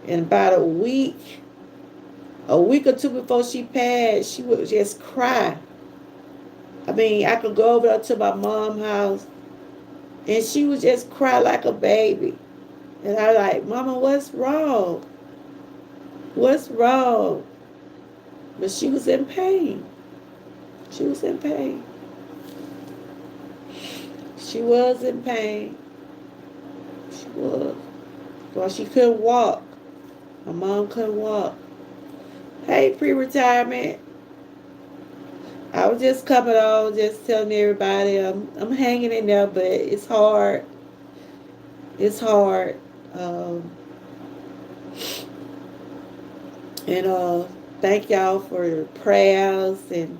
And about a week or two before she passed, she would just cry. I mean, I could go over there to my mom's house and she would just cry like a baby. And I was like, Mama, what's wrong? What's wrong? But she was in pain. She was in pain. She was in pain. She was. Because she couldn't walk. My mom couldn't walk. Hey, pre-retirement. I was just coming on, just telling everybody I'm hanging in there, but it's hard. It's hard. Um, and thank y'all for your prayers and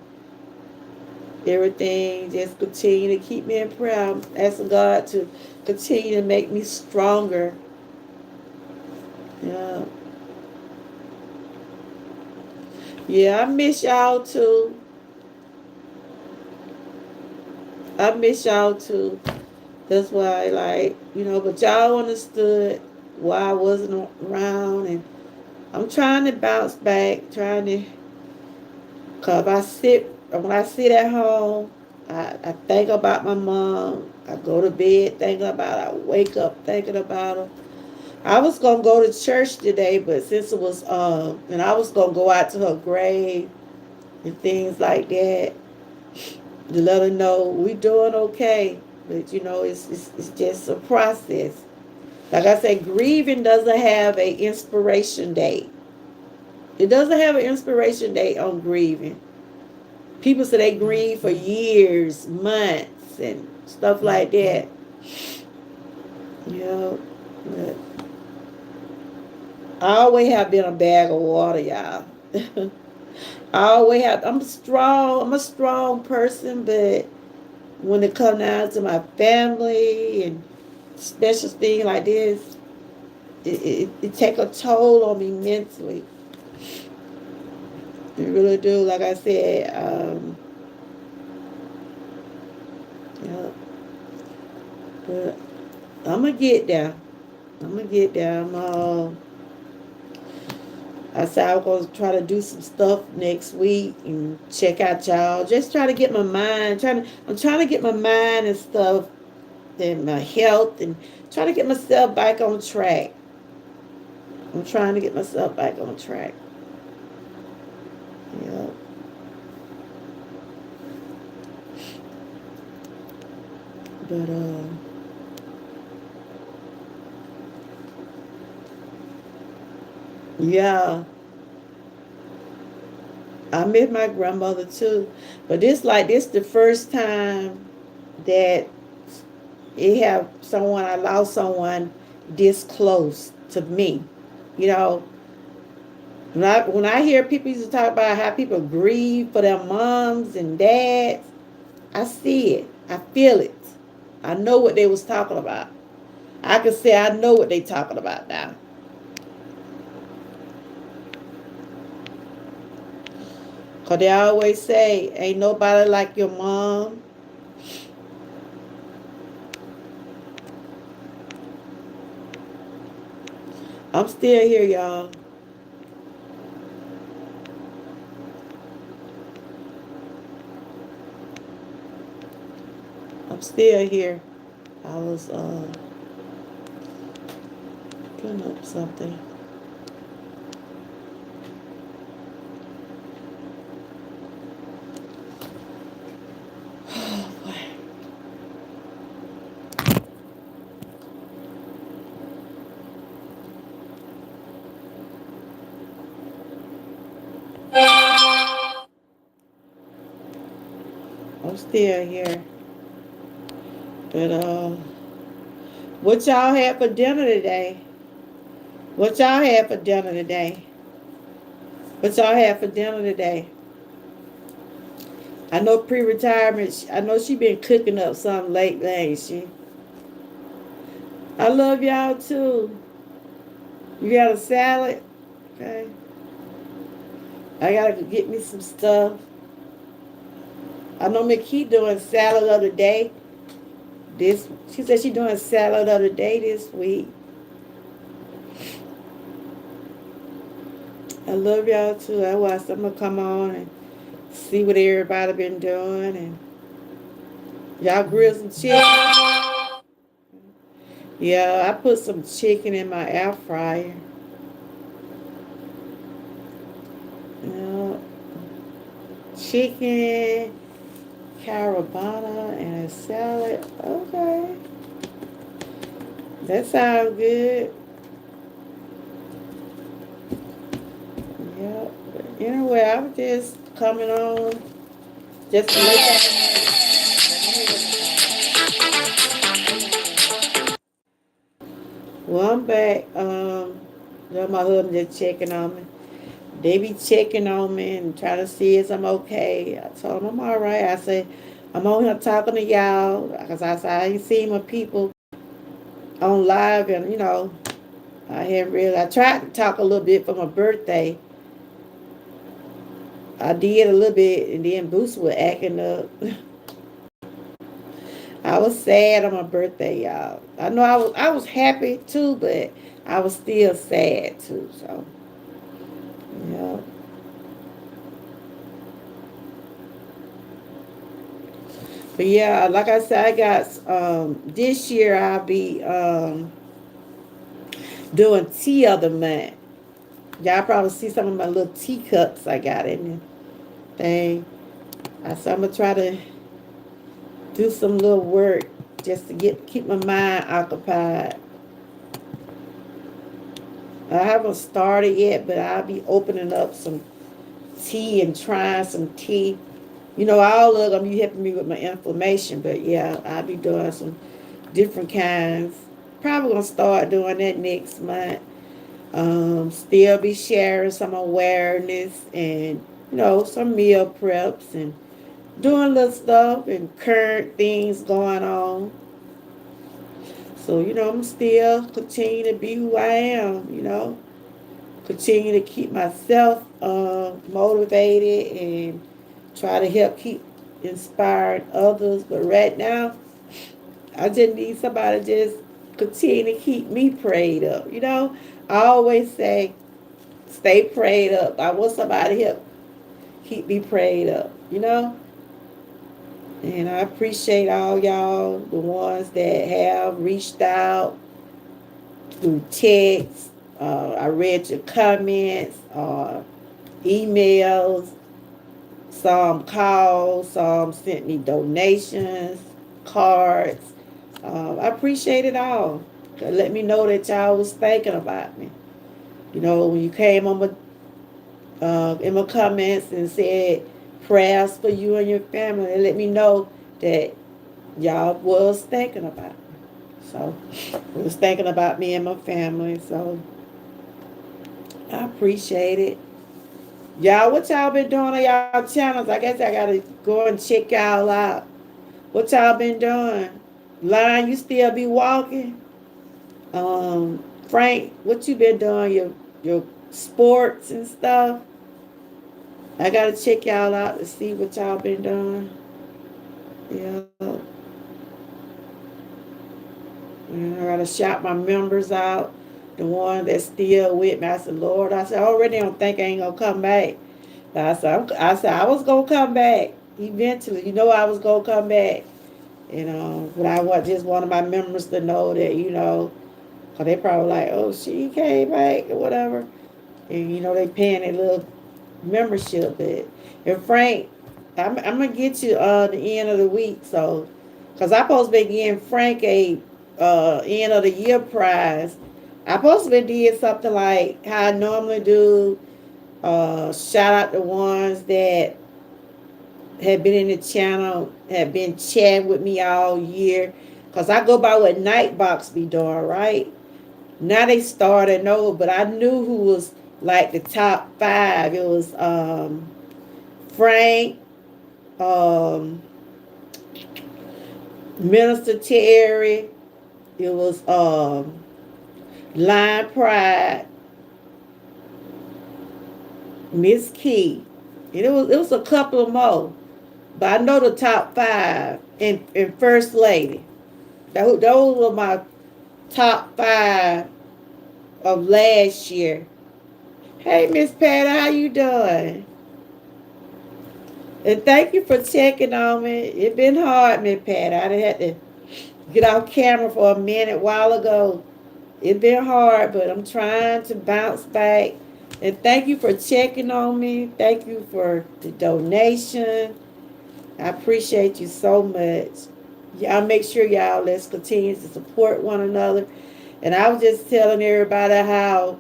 everything. Just continue to keep me in prayer. I'm asking God to continue to make me stronger. Yeah. Yeah, I miss y'all too. I miss y'all too. That's why, like, you know, but y'all understood why I wasn't around, and I'm trying to bounce back, trying to, cause when I sit at home, I think about my mom. I go to bed thinking about her. I wake up thinking about her. I was gonna go to church today, but since it was and I was gonna go out to her grave and things like that to let her know we doing okay. But you know, it's just a process. Like I said, grieving doesn't have a inspiration date. It doesn't have an inspiration date on grieving. People say they grieve for years, months, and stuff like that. You know, but I always have been a bag of water, y'all. I always have. I'm strong. I'm a strong person, but when it comes down to my family and special things like this, it take a toll on me mentally. It really do. Like I said, yeah, but I'm gonna get there. I'm gonna get there. I said I was gonna try to do some stuff next week and check out y'all. Just try to get my mind. I'm trying to get my mind and stuff and my health and trying to get myself back on track. I'm trying to get myself back on track. Yeah. But yeah, I miss my grandmother too. But this the first time that it have someone I lost someone this close to me. You know, when I hear people used to talk about how people grieve for their moms and dads, I see it. I feel it. I know what they was talking about. I can say I know what they talking about now. Cause they always say, ain't nobody like your mom. I'm still here, y'all. I'm still here. I was putting up something. Oh boy. I'm still here. But what y'all had for dinner today? What y'all had for dinner today? What y'all had for dinner today? I know pre-retirement. I know she been cooking up something lately, ain't she? I love y'all too. You got a salad? Okay. I gotta get me some stuff. I know McKee doing salad of the day. This she said she doing salad of the day this week. I love y'all too. I watched I'm gonna come on and see what everybody been doing and y'all grill some chicken. Yeah, I put some chicken in my air fryer. Yeah, chicken, carabana, and a salad. Okay, that sounds good. Yeah. Anyway, I'm just coming on just to let well, I'm back. My husband just checking on me. They be checking on me and trying to see if I'm okay. I told them I'm all right. I said, I'm on here talking to y'all because I said I ain't seen my people on live and, I haven't really. I tried to talk a little bit for my birthday. I did a little bit and then Boost was acting up. I was sad on my birthday, y'all. I know I was happy too, but I was still sad too. So, yeah. But yeah, like I said, I got this year I'll be doing tea of the month. Y'all probably see some of my little teacups I got in the thing. So I'm gonna try to do some little work just to keep my mind occupied. I haven't started yet, but I'll be opening up some tea and trying some tea. All of them you helping me with my inflammation, but yeah, I'll be doing some different kinds. Probably gonna start doing that next month. Still be sharing some awareness and some meal preps and doing little stuff and current things going on. So I'm still continue to be who I am. Continue to keep myself motivated and try to help keep inspiring others. But right now, I just need somebody to just continue to keep me prayed up. I always say, stay prayed up. I want somebody to help keep me prayed up. And I appreciate all y'all, the ones that have reached out through text. I read your comments, emails, some called, some sent me donations, cards. I appreciate it all. Let me know that y'all was thinking about me. When you came on in my comments and said prayers for you and your family, and let me know that y'all was thinking about me. So, was thinking about me and my family. So, I appreciate it. Y'all, what y'all been doing on y'all channels? I guess I gotta go and check y'all out. What y'all been doing? Lion, you still be walking? Frank, what you been doing? Your sports and stuff? I gotta check y'all out to see what y'all been doing. Yeah. And I gotta shout my members out. The one that's still with me. I said, Lord, I said, I already don't think I ain't gonna come back. But I said I was gonna come back eventually. You know I was gonna come back. But I want just one of my members to know that, cause they probably like, oh, she came back or whatever. And they paying a little membership. And Frank, I'm gonna get you the end of the week. So, cause I supposed to be getting Frank a end of the year prize. I supposed to be did something like how I normally do. Shout out the ones that have been in the channel, have been chatting with me all year. Cause I go by what Nightbox be doing, right? Now they started over, but I knew who was like the top five. It was Frank, um, Minister Terry. It was Line Pride, Miss Key, and it was a couple of more. But I know the top five and First Lady. Those were my top five of last year. Hey, Miss Pat, how you doing? And thank you for checking on me. It been hard, Miss Pat. I had to get off camera for a minute while ago. It been hard, but I'm trying to bounce back. And thank you for checking on me. Thank you for the donation. I appreciate you so much. Y'all make sure y'all let's continue to support one another. And I was just telling everybody how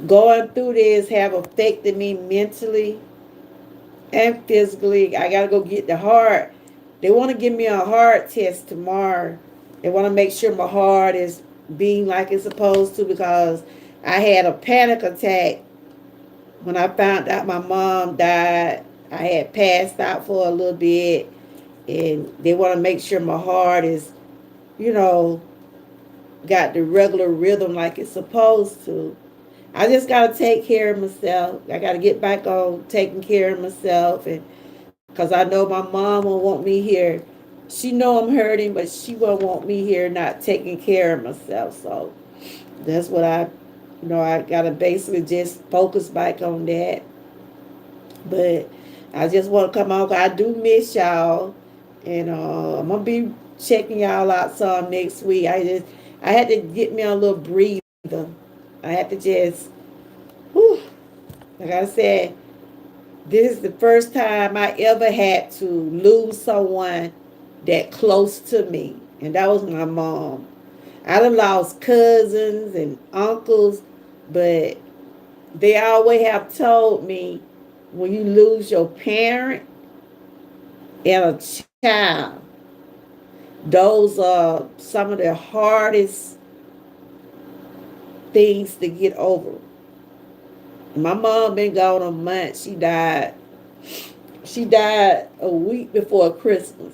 going through this have affected me mentally and physically. I gotta go get the heart. They want to give me a heart test tomorrow. They want to make sure my heart is being like it's supposed to because I had a panic attack when I found out my mom died. I had passed out for a little bit, and they want to make sure my heart is, you know, got the regular rhythm like it's supposed to. I just gotta take care of myself. I gotta get back on taking care of myself, and because I know my mom will want me here. She know I'm hurting, but she won't want me here not taking care of myself. So that's what I gotta basically just focus back on that. But I just want to come on. I do miss y'all, and I'm gonna be checking y'all out some next week. I had to get me a little breather. I had to just, whew, like I said, this is the first time I ever had to lose someone that close to me, and that was my mom. I done lost cousins and uncles, but they always have told me when you lose your parent and a child, those are some of the hardest things to get over. My mom been gone a month. She died. She died a week before Christmas.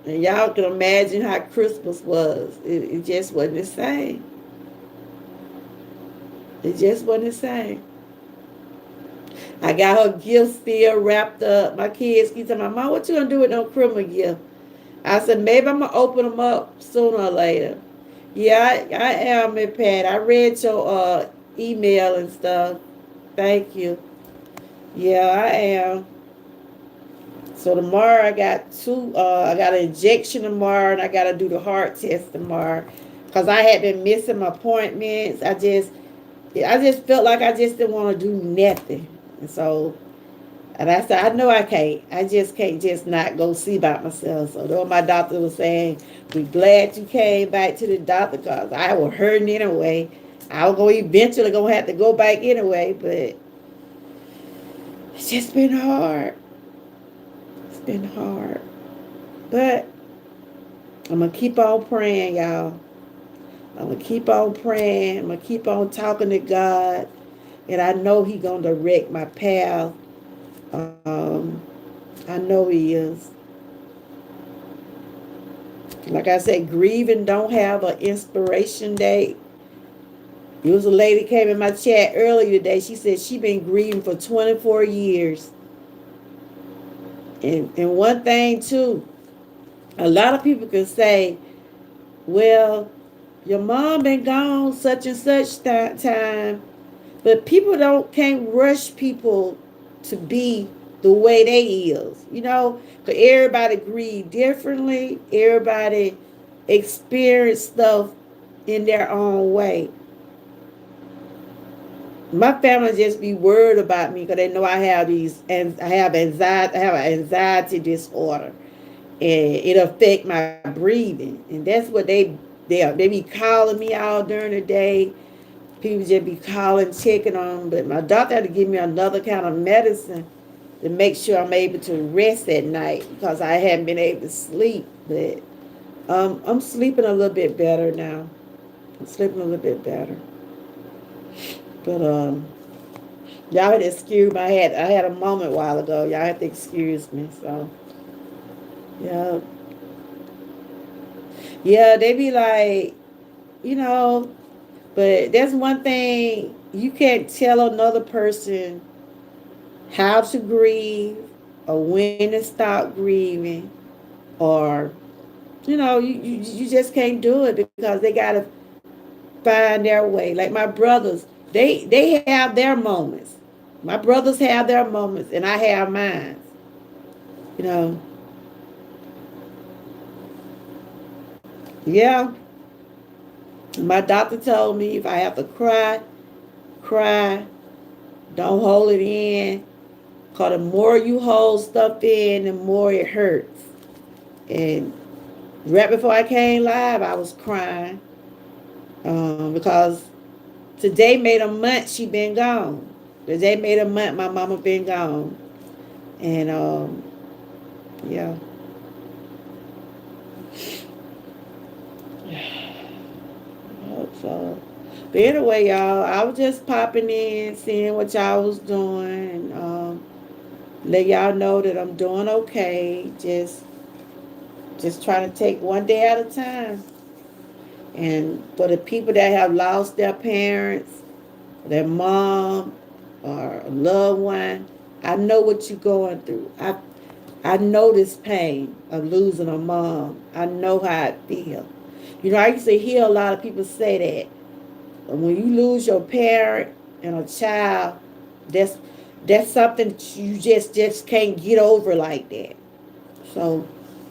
And y'all can imagine how Christmas was. It just wasn't the same. It just wasn't the same. I got her gifts still wrapped up. My kids keep telling my mom, what you gonna do with no Christmas gift? I said, maybe I'm gonna open them up sooner or later. Yeah, I am, Miss Pat. I read your email and stuff. Thank you. Yeah, I am. So tomorrow I got I got an injection tomorrow, and I got to do the heart test tomorrow. Because I had been missing my appointments. I just felt like I just didn't want to do nothing. And so, and I said, I know I can't. I just can't just not go see about myself. So though my doctor was saying, we glad you came back to the doctor because I was hurting anyway. I was eventually going to have to go back anyway, but it's just been hard. It's been hard. But I'm going to keep on praying, y'all. I'm going to keep on praying. I'm going to keep on talking to God. And I know He going to direct my path. I know He is. Like I said, grieving don't have an inspiration date. There was a lady came in my chat earlier today. She said she been grieving for 24 years. And one thing too, a lot of people can say, well, your mom been gone such and such time, but people don't can't rush people to be the way they is, you know, because everybody grieve differently. Everybody experience stuff in their own way. My family just be worried about me because they know I have these, and I have anxiety. I have an anxiety disorder, and it affect my breathing, and that's what they be calling me all during the day. People just be calling, checking on, but my doctor had to give me another kind of medicine to make sure I'm able to rest at night because I hadn't been able to sleep. But I'm sleeping a little bit better now. I'm sleeping a little bit better. But y'all had to excuse me. I had a moment a while ago. Y'all had to excuse me. So yeah, yeah, they be like, you know, but that's one thing you can't tell another person how to grieve or when to stop grieving or you just can't do it because they gotta find their way. Like my brothers, they have their moments. My brothers have their moments and I have mine. You know. Yeah. My doctor told me if I have to cry, cry. Don't hold it in. Cause the more you hold stuff in, the more it hurts. And right before I came live, I was crying because today made a month she been gone. Today made a month my mama been gone, and yeah. So, but anyway, y'all, I was just popping in, seeing what y'all was doing, and let y'all know that I'm doing okay. Just trying to take one day at a time. And for the people that have lost their parents, their mom, or a loved one, I know what you're going through. I know this pain of losing a mom. I know how it feels. You know, I used to hear a lot of people say that when you lose your parent and a child, that's that's something that you just can't get over like that. So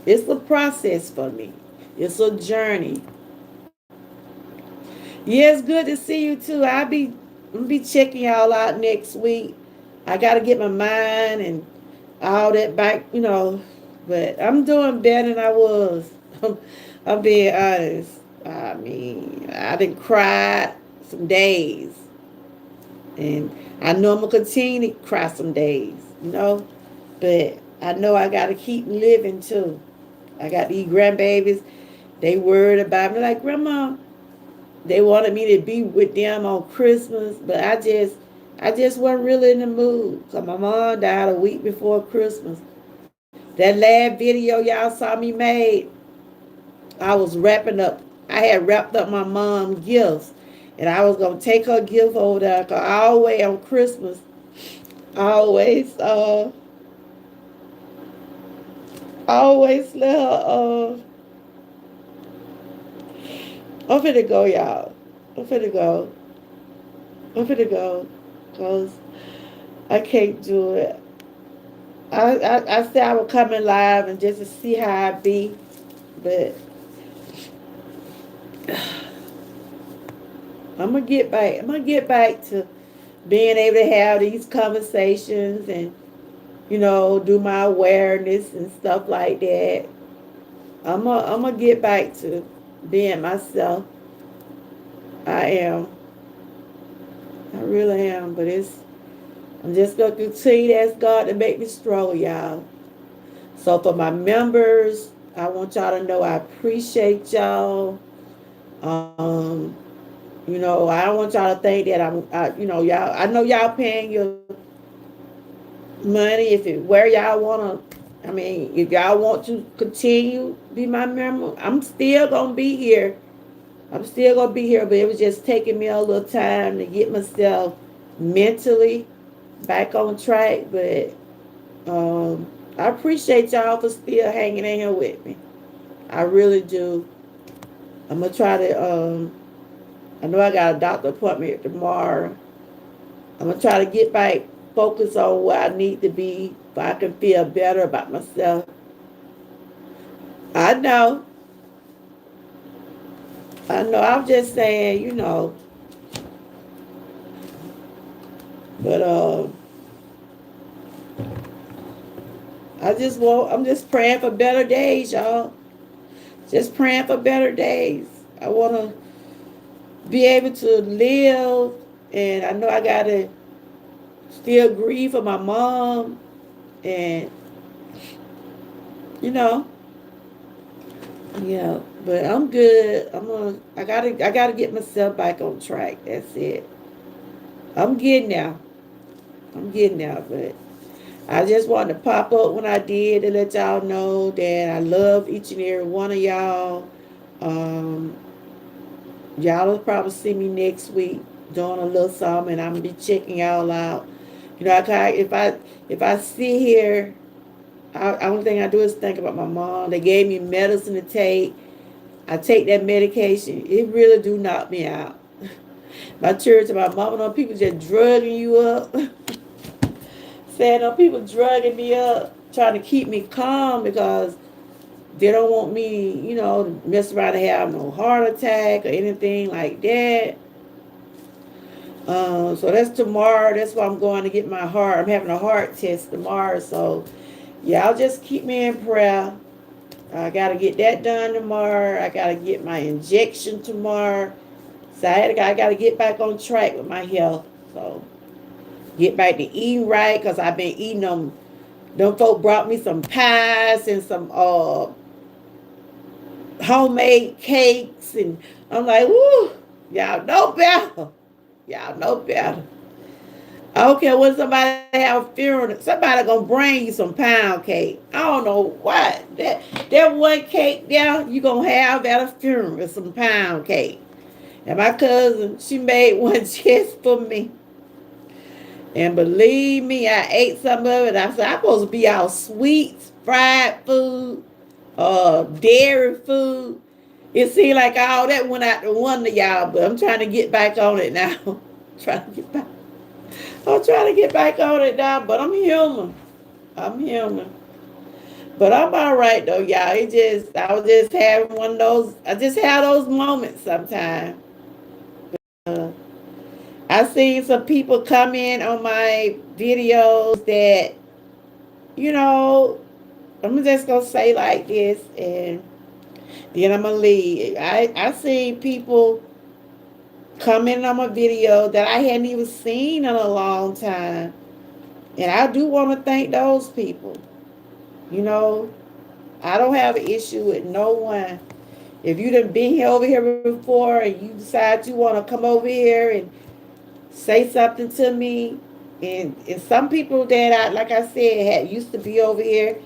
it's a process for me. It's a journey. Yeah, it's good to see you too. I'll be checking y'all out next week. I gotta get my mind and all that back, but I'm doing better than I was. I'm being honest. I mean, I didn't cry some days, and I know I'm gonna continue to cry some days, but I know I gotta keep living too. I got these grandbabies. They worried about me, like, Grandma. They wanted me to be with them on Christmas, but I just wasn't really in the mood. Cause my mom died a week before Christmas. That last video y'all saw me made, I was wrapping up. I had wrapped up my mom's gifts, and I was gonna take her gift over there. Cause I always on Christmas, I always let her. I'm finna go, y'all. I'm finna go. I'm finna go, cause I can't do it. I said I would come in live and just to see how I be, but I'm gonna get back. I'm gonna get back to being able to have these conversations and do my awareness and stuff like that. I'm gonna get back to being myself. I am. I really am. But I'm just gonna continue to ask God to make me strong, y'all. So for my members, I want y'all to know I appreciate y'all. Um, I don't want y'all to think that y'all. I know y'all paying your money if it where y'all wanna. I mean, if y'all want to continue be my member, I'm still gonna be here. I'm still gonna be here, but it was just taking me a little time to get myself mentally back on track. But I appreciate y'all for still hanging in here with me. I really do. I'm gonna try to. I know I got a doctor appointment tomorrow. I'm gonna try to get back focused on where I need to be, so I can feel better about myself. I know. I know. I'm just saying, but I'm just praying for better days, y'all. Just praying for better days. I want to be able to live, and I know I got to still grieve for my mom, and, you know, yeah, but I'm good. I gotta get myself back on track. That's it. I'm getting now. I'm getting now, but I just wanted to pop up when I did to let y'all know that I love each and every one of y'all. Um, y'all will probably see me next week doing a little something, and I'm gonna be checking y'all out. If I sit here, only thing I do is think about my mom. They gave me medicine to take. I take that medication. It really do knock me out. My church and my mama, no people just drugging you up. Saying no people drugging me up, trying to keep me calm because they don't want me, to mess around and have no heart attack or anything like that. So that's tomorrow. That's why I'm going to get my heart. I'm having a heart test tomorrow. So y'all just keep me in prayer. I got to get that done tomorrow. I got to get my injection tomorrow. So I got to get back on track with my health. So get back to eating right because I've been eating them. Them folk brought me some pies and some homemade cakes, and I'm like, woo, y'all know better. Y'all know better. I don't care when somebody have a funeral, somebody gonna bring you some pound cake. I don't know what. That one cake there you gonna have at a funeral is some pound cake. And my cousin, she made one just for me. And believe me, I ate some of it. I said, I'm supposed to be all sweets, fried food, dairy food. It seemed like all that went out to one of y'all, but I'm trying to get back on it now. trying to get back. I'm trying to get back on it now, but I'm human. I'm human. But I'm all right though, y'all. I was just having one of those. I just have those moments sometimes. Uh, I seen some people come in on my videos that, you know, I'm just gonna say like this, and then I'm gonna leave. I seen people come in on my video that I hadn't even seen in a long time, and I do want to thank those people. You know, I don't have an issue with no one. If you done been here over here before and you decide you want to come over here and say something to me, and some people that like I said, had used to be over here,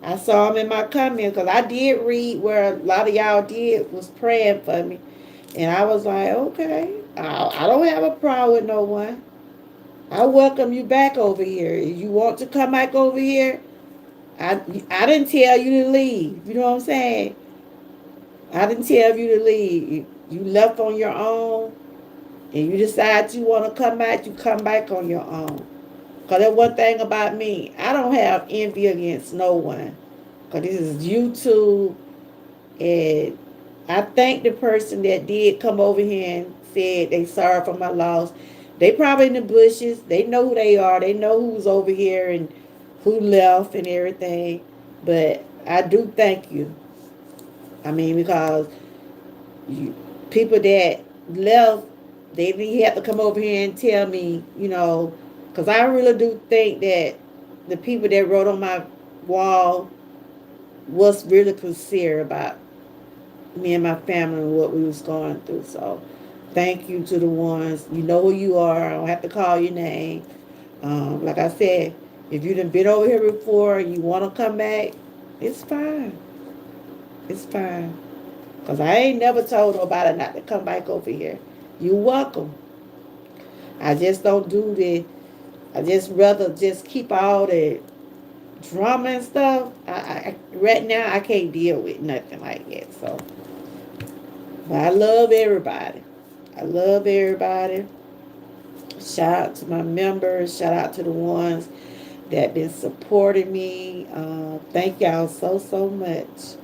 I saw them in my comments because I did read where a lot of y'all did was praying for me, and I was like, okay, I don't have a problem with no one. I welcome you back over here. If you want to come back over here, I I didn't tell you to leave. You know what I'm saying? I didn't tell you to leave. You left on your own, and you decide you want to come back. You come back on your own. Cause that one thing about me, I don't have envy against no one. Cause this is YouTube, and I thank the person that did come over here and said they sorry for my loss. They probably in the bushes. They know who they are. They know who's over here and who left and everything. But I do thank you. I mean, because you, people that left, they didn't have to come over here and tell me, because I really do think that the people that wrote on my wall was really sincere about me and my family and what we was going through. So thank you to the ones. You know who you are. I don't have to call your name. Like I said, If you done been over here before and you want to come back, it's fine. It's fine. Because I ain't never told nobody not to come back over here. You welcome. I just don't do the, I just rather just keep all the drama and stuff. Right now, I can't deal with nothing like that. So, but I love everybody. I love everybody. Shout out to my members. Shout out to the ones that been supporting me. Thank y'all so much.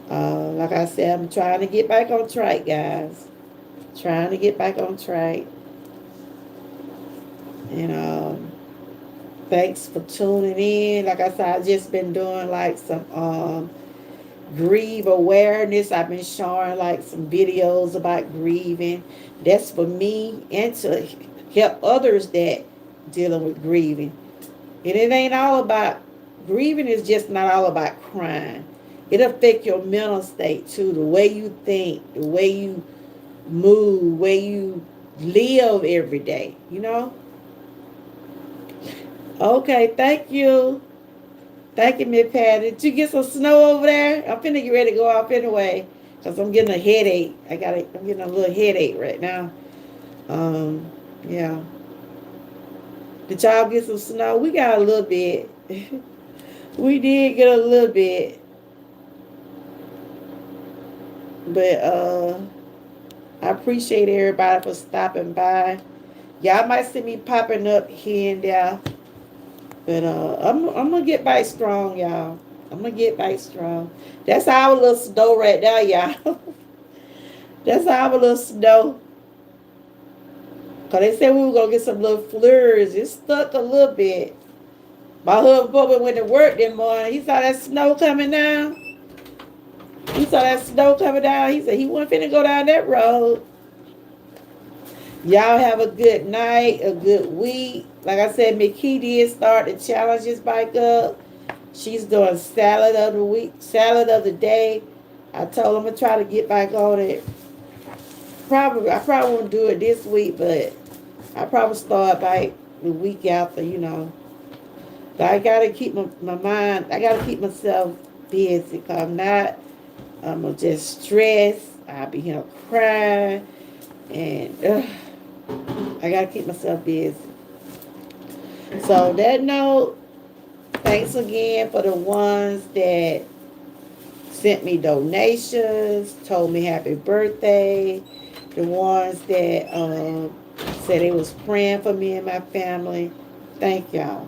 Like I said, I'm trying to get back on track, guys. Trying to get back on track. And thanks for tuning in. Like I said, I just been doing like some grieve awareness. I've been showing like some videos about grieving. That's for me and to help others that dealing with grieving. And it ain't all about grieving is just not all about crying. It affects your mental state too, the way you think, the way you move, the way you live every day, you know? Okay, thank you. Thank you, Miss Patty. Did you get some snow over there? I'm finna get ready to go off anyway. Because I'm getting a headache. I'm getting a little headache right now. Um, yeah. Did y'all get some snow? We got a little bit. We did get a little bit. But I appreciate everybody for stopping by. Y'all might see me popping up here and there. But I'm gonna get back strong, y'all. I'm gonna get back strong. That's our little snow right now, y'all. That's our little snow. Cause they said we were gonna get some little flurries. It stuck a little bit. My husband went to work that morning. He saw that snow coming down. He saw that snow coming down. He said he wasn't finna go down that road. Y'all have a good night, a good week. Like I said, McKee did start the challenges back up. She's doing salad of the week, salad of the day. I told him to try to get back on it. I probably won't do it this week, but I probably start by the week after, you know. But I gotta keep my mind. I gotta keep myself busy. Cause I'm just stressed. I'll be here crying, and I gotta keep myself busy. So that note, thanks again for the ones that sent me donations, told me happy birthday, the ones that said they was praying for me and my family. Thank y'all.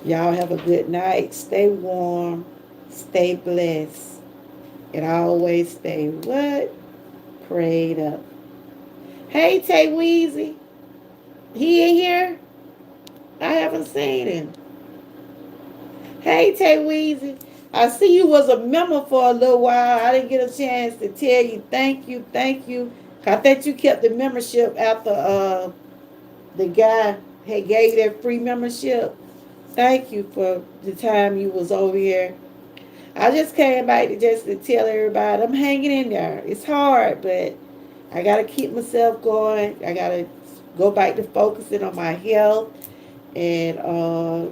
Y'all have a good night. Stay warm. Stay blessed. And always stay what? Prayed up. Hey, Tay Weezy. He in here? I haven't seen him. Hey, Tay Weezy. I see you was a member for a little while. I didn't get a chance to tell you thank you, thank you. I think you kept the membership after the guy had gave you that free membership. Thank you for the time you was over here. I just came back to tell everybody I'm hanging in there. It's hard, but I gotta keep myself going. I gotta go back to focusing on my health. And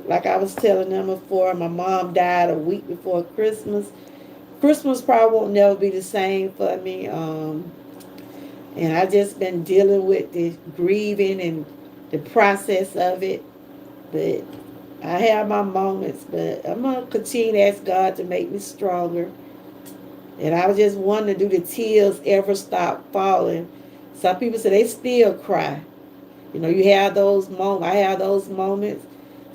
like I was telling them before, my mom died a week before Christmas. Christmas probably won't never be the same for me. And I just been dealing with the grieving and the process of it. But I have my moments, but I'm going to continue to ask God to make me stronger. And I was just wondering, do the tears ever stop falling? Some people say they still cry. You know, you have those moments. I have those moments.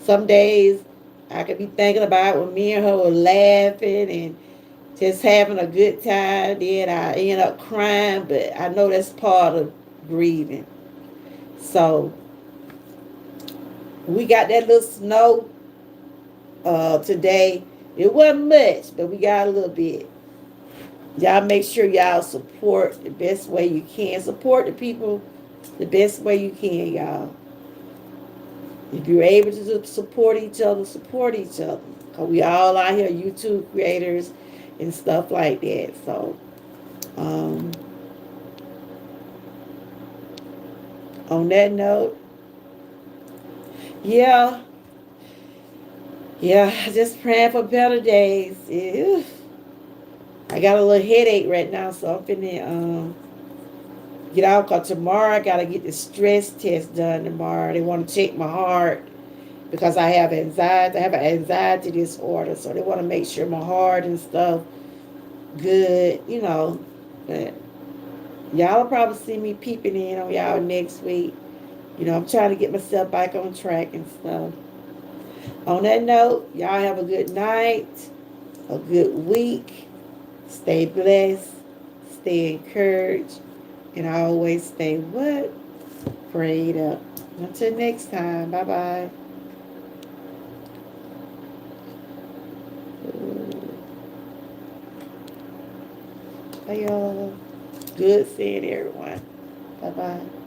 Some days I could be thinking about when me and her were laughing and just having a good time. Then I end up crying, but I know that's part of grieving. So we got that little snow today. It wasn't much, but we got a little bit. Y'all make sure y'all support the best way you can. Support the people the best way you can, y'all. If you're able to support each other, support each other. Because we all out here YouTube creators and stuff like that. So, on that note, yeah, Yeah, just praying for better days. Yeah. I got a little headache right now, so I'm finna get out. Cause tomorrow I gotta get the stress test done tomorrow. They want to check my heart because I have anxiety. I have an anxiety disorder, so they want to make sure my heart and stuff good. But y'all will probably see me peeping in on y'all next week. I'm trying to get myself back on track and stuff. On that note, y'all have a good night, a good week. Stay blessed, stay encouraged, and always stay what? Prayed up. Until next time, bye bye. Bye, y'all. Good seeing everyone. Bye bye.